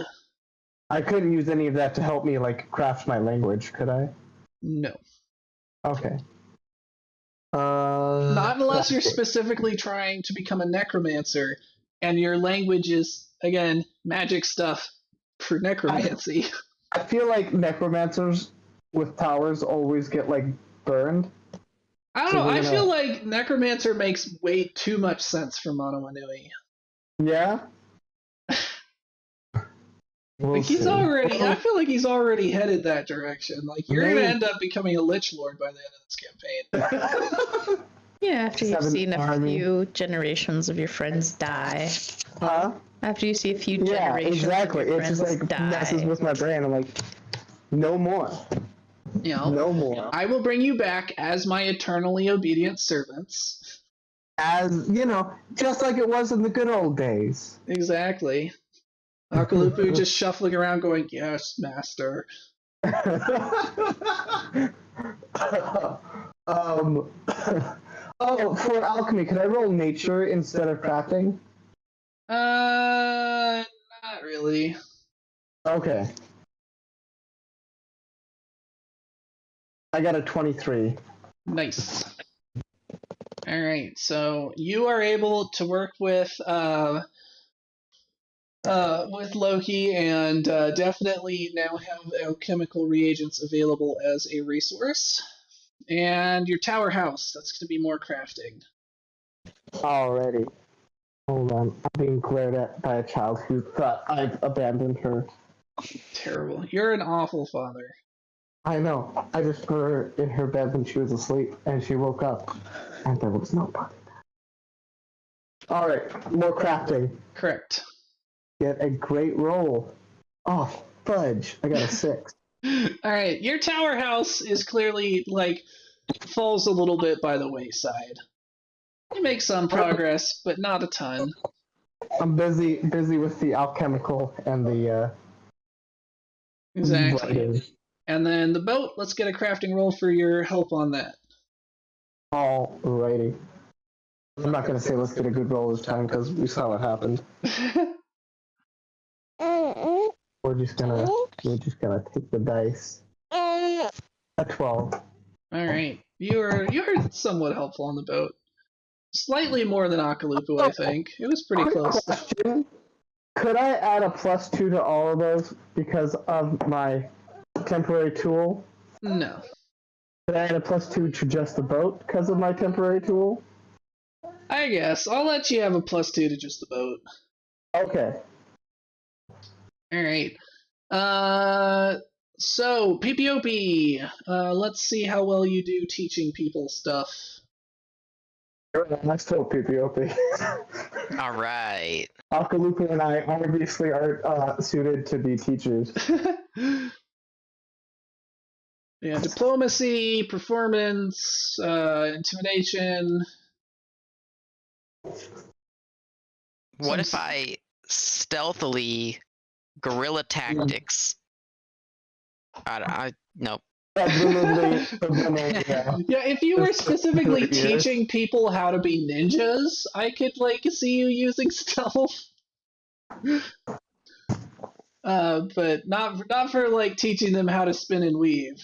I couldn't use any of that to help me like craft my language, could I? No. Okay. Not unless you're crafting. specifically trying to become a necromancer and your language is, again, magic stuff for necromancy. I feel like necromancers with powers always get like burned. I don't So know, we're I gonna- feel like necromancer makes way too much sense for Mono Inui. Yeah. We'll Like he's see. already, I feel like he's already headed that direction. Like you're gonna end up becoming a Lich Lord by the end of this campaign. Yeah, after you've Seven seen a army. few generations of your friends die. Huh? After you see a few Yeah, generations exactly. of your It's just friends like die. messes with my brain. I'm like, no more. You know, No more. I will bring you back as my eternally obedient servants. As you know, just like it was in the good old days. Exactly. Akalupu just shuffling around going, yes, master. Oh, for alchemy, could I roll nature instead of crafting? Not really. Okay. I got a 23. Nice. Alright, so you are able to work with Loki and definitely now have alchemical reagents available as a resource. And your tower house, that's going to be more crafting. Already. Hold on. I'm being glared at by a child who thought I'd abandoned her. Terrible. You're an awful father. I know. I just put her in her bed when she was asleep, and she woke up, and there was nobody there. Alright, more crafting. Correct. Get a great roll. Oh, fudge. I got a 6. Alright, your tower house is clearly, like, falls a little bit by the wayside. You make some progress, but not a ton. I'm busy with the alchemical and the Exactly. writing. And then the boat, let's get a crafting roll for your help on that. Alrighty. I'm not gonna say let's get a good roll this time because we saw what happened. We're just gonna take the dice. A 12. Alright. You're somewhat helpful on the boat. Slightly more than Akalupu, I think. It was pretty Quick close. question. Could I add a +2 to all of those because of my temporary tool? No. Could I add a +2 to just the boat because of my temporary tool? I guess. I'll let you have a +2 to just the boat. Okay. Alright. So, PPOP. Let's see how well you do teaching people stuff. Nice tool, PPOP. All right. Akalupu and I obviously are suited to be teachers. Yeah, diplomacy, performance, intimidation. What if I stealthily guerrilla tactics? Nope. Subliminally, yeah. Yeah, if you were specifically teaching people how to be ninjas, I could like see you using stealth. But not for like teaching them how to spin and weave.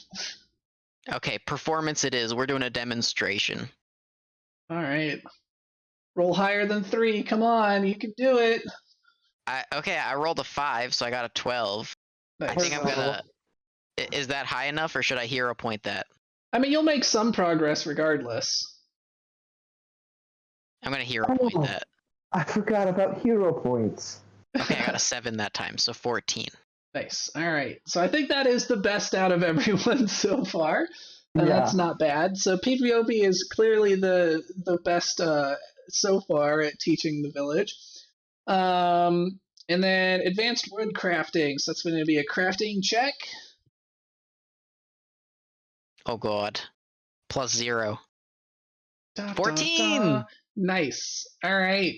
Okay, performance it is. We're doing a demonstration. All right, roll higher than 3. Come on, you can do it. I rolled a 5, so I got a 12. Nice. I think I'm gonna. Is that high enough, or should I hero point that? I mean, you'll make some progress regardless. I'm gonna hero point Oh. that. I forgot about hero points. Okay, I got a 7 that time, so 14. Nice. All right. So I think that is the best out of everyone so far. That's Yeah. not bad. So PvOP is clearly the best so far at teaching the village. And then advanced wood crafting. So that's going to be a crafting check. Oh god. +0. Da, 14! Da, da. Nice. All right.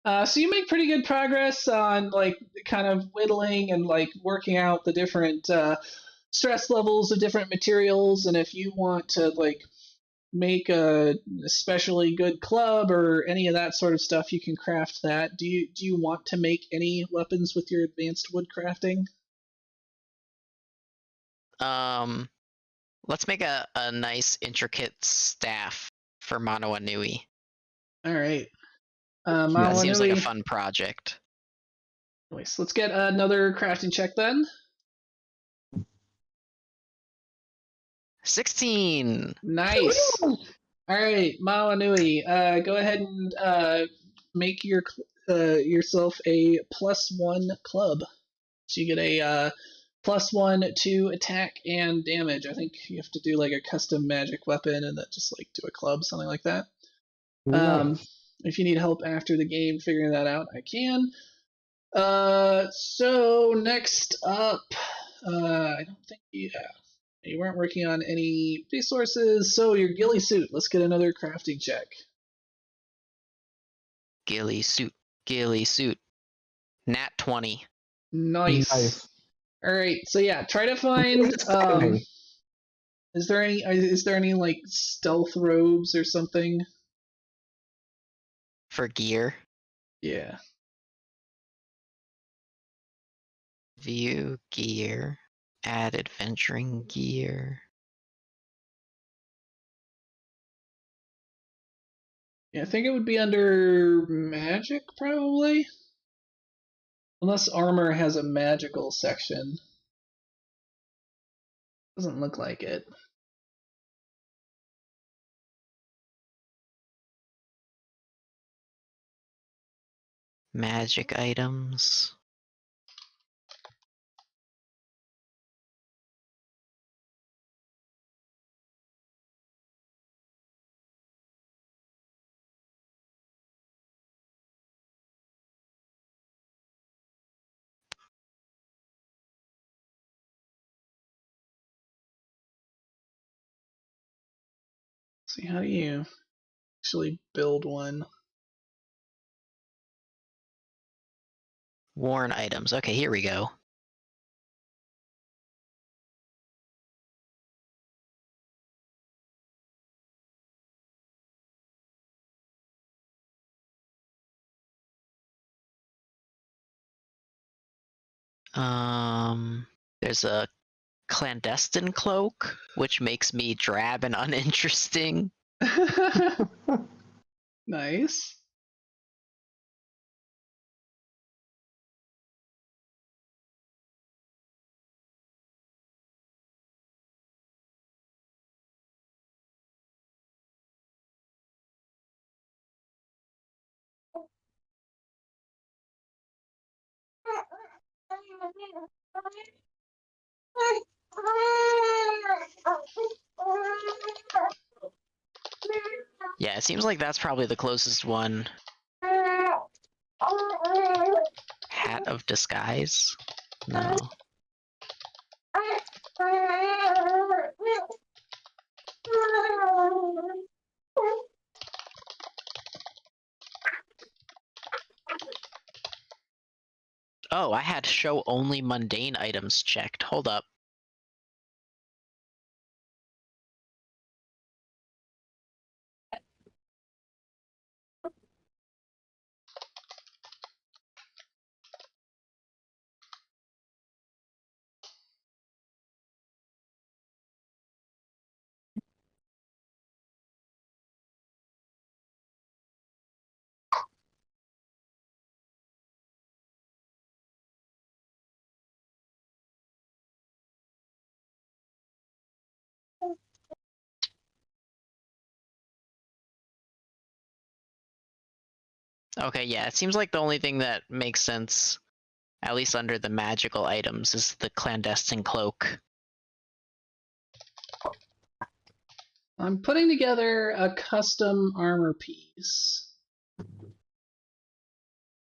So you make pretty good progress on like kind of whittling and like working out the different stress levels of different materials, and if you want to like make a especially good club or any of that sort of stuff, you can craft that. Do you want to make any weapons with your advanced wood crafting? Let's make a nice intricate staff for Mono Anui. All right. That Mao seems like a Anui. fun project. Anyways, let's get another crafting check then. 16! Nice. All right, Mao Anui, go ahead and make yourself a +1 club. So you get a +1 to attack and damage. I think you have to do like a custom magic weapon and then just like do a club, something like that. Nice. If you need help after the game figuring that out, I can. So next up, I don't think you weren't working on any resources, so your ghillie suit. Let's get another crafting check. Ghillie suit. Ghillie suit. Nat 20. Nice. All right, so yeah, try to find. Is there any like stealth robes or something? For gear. Yeah. View gear. Add adventuring gear. Yeah, I think it would be under magic probably. Unless armor has a magical section. Doesn't look like it. Magic items. See, how do you actually build one? Worn items. Okay, here we go. There's a clandestine cloak, which makes me drab and uninteresting. Nice. Yeah, it seems like that's probably the closest one. Hat of disguise? No. Oh, I had show only mundane items checked. Hold up. Okay, yeah, it seems like the only thing that makes sense, at least under the magical items, is the clandestine cloak. I'm putting together a custom armor piece.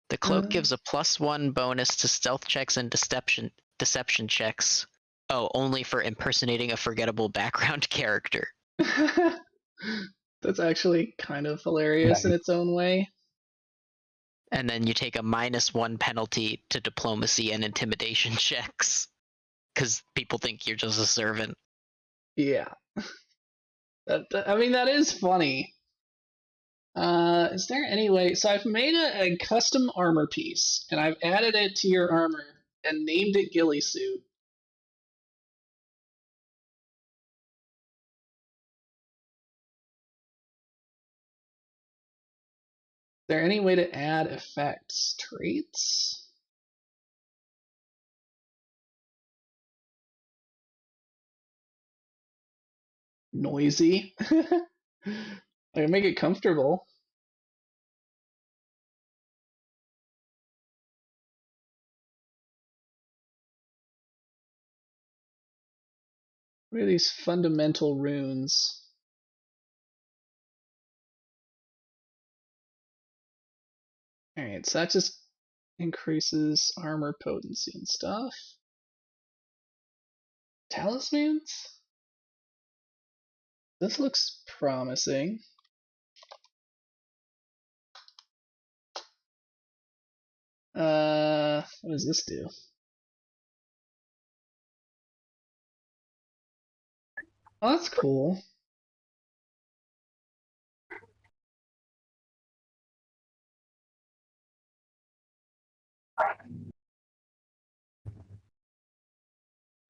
The cloak gives a +1 bonus to stealth checks and deception checks. Oh, only for impersonating a forgettable background character. That's actually kind of hilarious in its own way. And then you take a -1 penalty to diplomacy and intimidation checks. Because people think you're just a servant. Yeah. I mean, that is funny. Is there any way? So I've made a custom armor piece, and I've added it to your armor and named it Ghillie Suit. Is there any way to add effects? Traits? Noisy? I can make it comfortable. What are these fundamental runes? Alright, so that just increases armor potency and stuff. Talismans? This looks promising. What does this do? Oh, that's cool.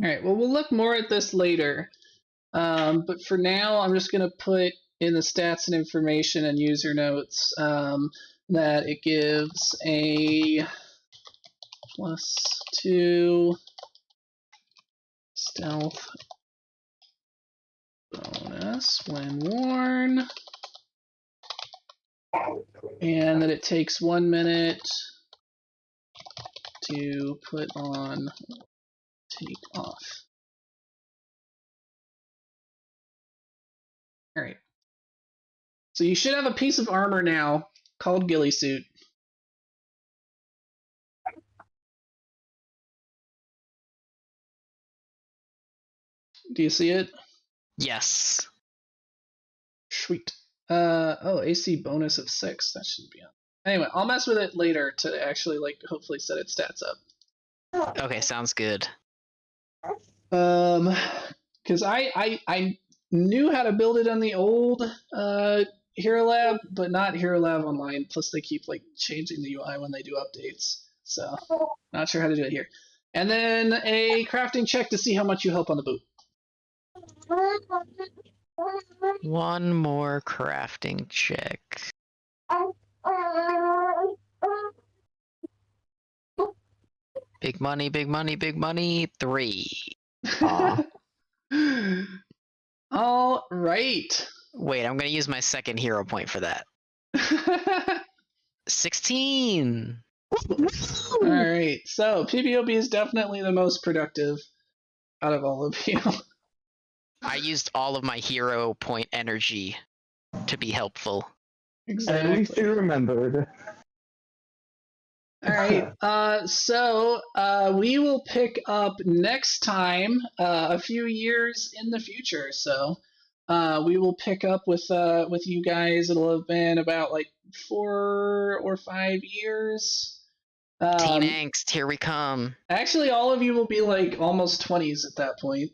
Alright, well, we'll look more at this later. But for now, I'm just going to put in the stats and information and user notes that it gives a +2 stealth bonus when worn, and that it takes 1 minute to put on, take off. Alright. So you should have a piece of armor now called Ghillie Suit. Do you see it? Yes. Sweet. Oh, AC bonus of 6. That should be on. Anyway, I'll mess with it later to actually, like, hopefully set its stats up. Okay, sounds good. Because I knew how to build it on the old Hero Lab, but not Hero Lab Online. Plus, they keep like changing the UI when they do updates, so not sure how to do it here. And then a crafting check to see how much you help on the boot. One more crafting check. Big money, big money, big money. 3. All right. Wait, I'm gonna use my second hero point for that. 16. All right. So PvOB is definitely the most productive out of all of you. I used all of my hero point energy to be helpful. Exactly. At least you remembered. All right. So we will pick up next time a few years in the future. So we will pick up with you guys. It'll have been about like 4 or 5 years. Teen angst, here we come. Actually, all of you will be like almost 20s at that point.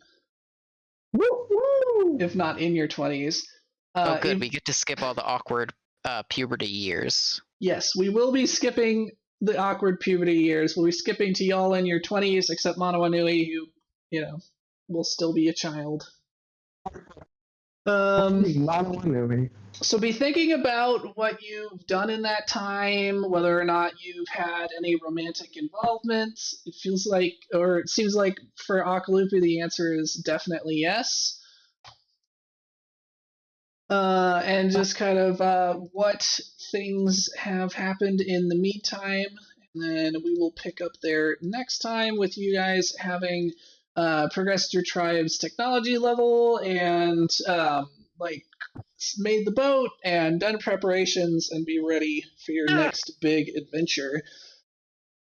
Woo-woo! If not in your 20s. Oh, good. We get to skip all the awkward puberty years. Yes, we will be skipping the awkward puberty years. We'll be skipping to y'all in your 20s, except Manawanui, who, will still be a child. So be thinking about what you've done in that time, whether or not you've had any romantic involvements. It feels like, or it seems like for Akalupi, the answer is definitely yes. and just kind of what things have happened in the meantime. And then we will pick up there next time with you guys having progressed your tribe's technology level and like made the boat and done preparations and be ready for your next big adventure.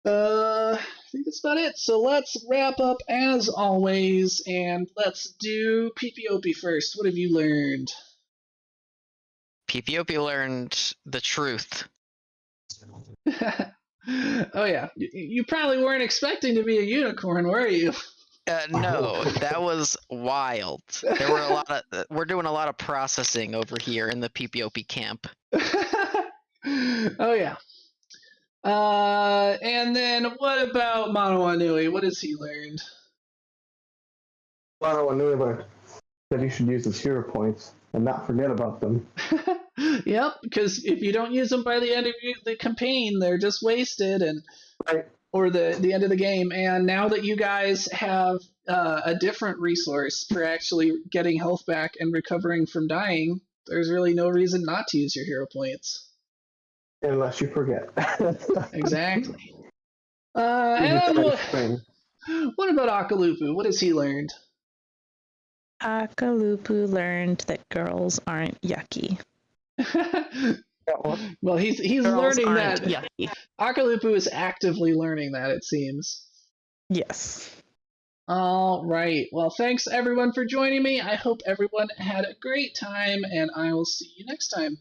I think that's about it. So let's wrap up as always, and let's do PPOP first. What have you learned? PPOP learned the truth. Oh yeah, you probably weren't expecting to be a unicorn, were you? No, that was wild. There were a lot of. We're doing a lot of processing over here in the PPOP camp. Oh yeah. And then what about Manoanui? What has he learned? I knew that he should use his hero points and not forget about them. Yep, because if you don't use them by the end of the campaign, they're just wasted, and Right. or the end of the game. And now that you guys have a different resource for actually getting health back and recovering from dying, there's really no reason not to use your hero points. Unless you forget. Exactly. And what about Akalupu? What has he learned? Akalupu learned that girls aren't yucky. Well, he's Girls learning aren't that. yucky. Akalupu is actively learning that, it seems. Yes. All right. Well, thanks everyone for joining me. I hope everyone had a great time, and I will see you next time.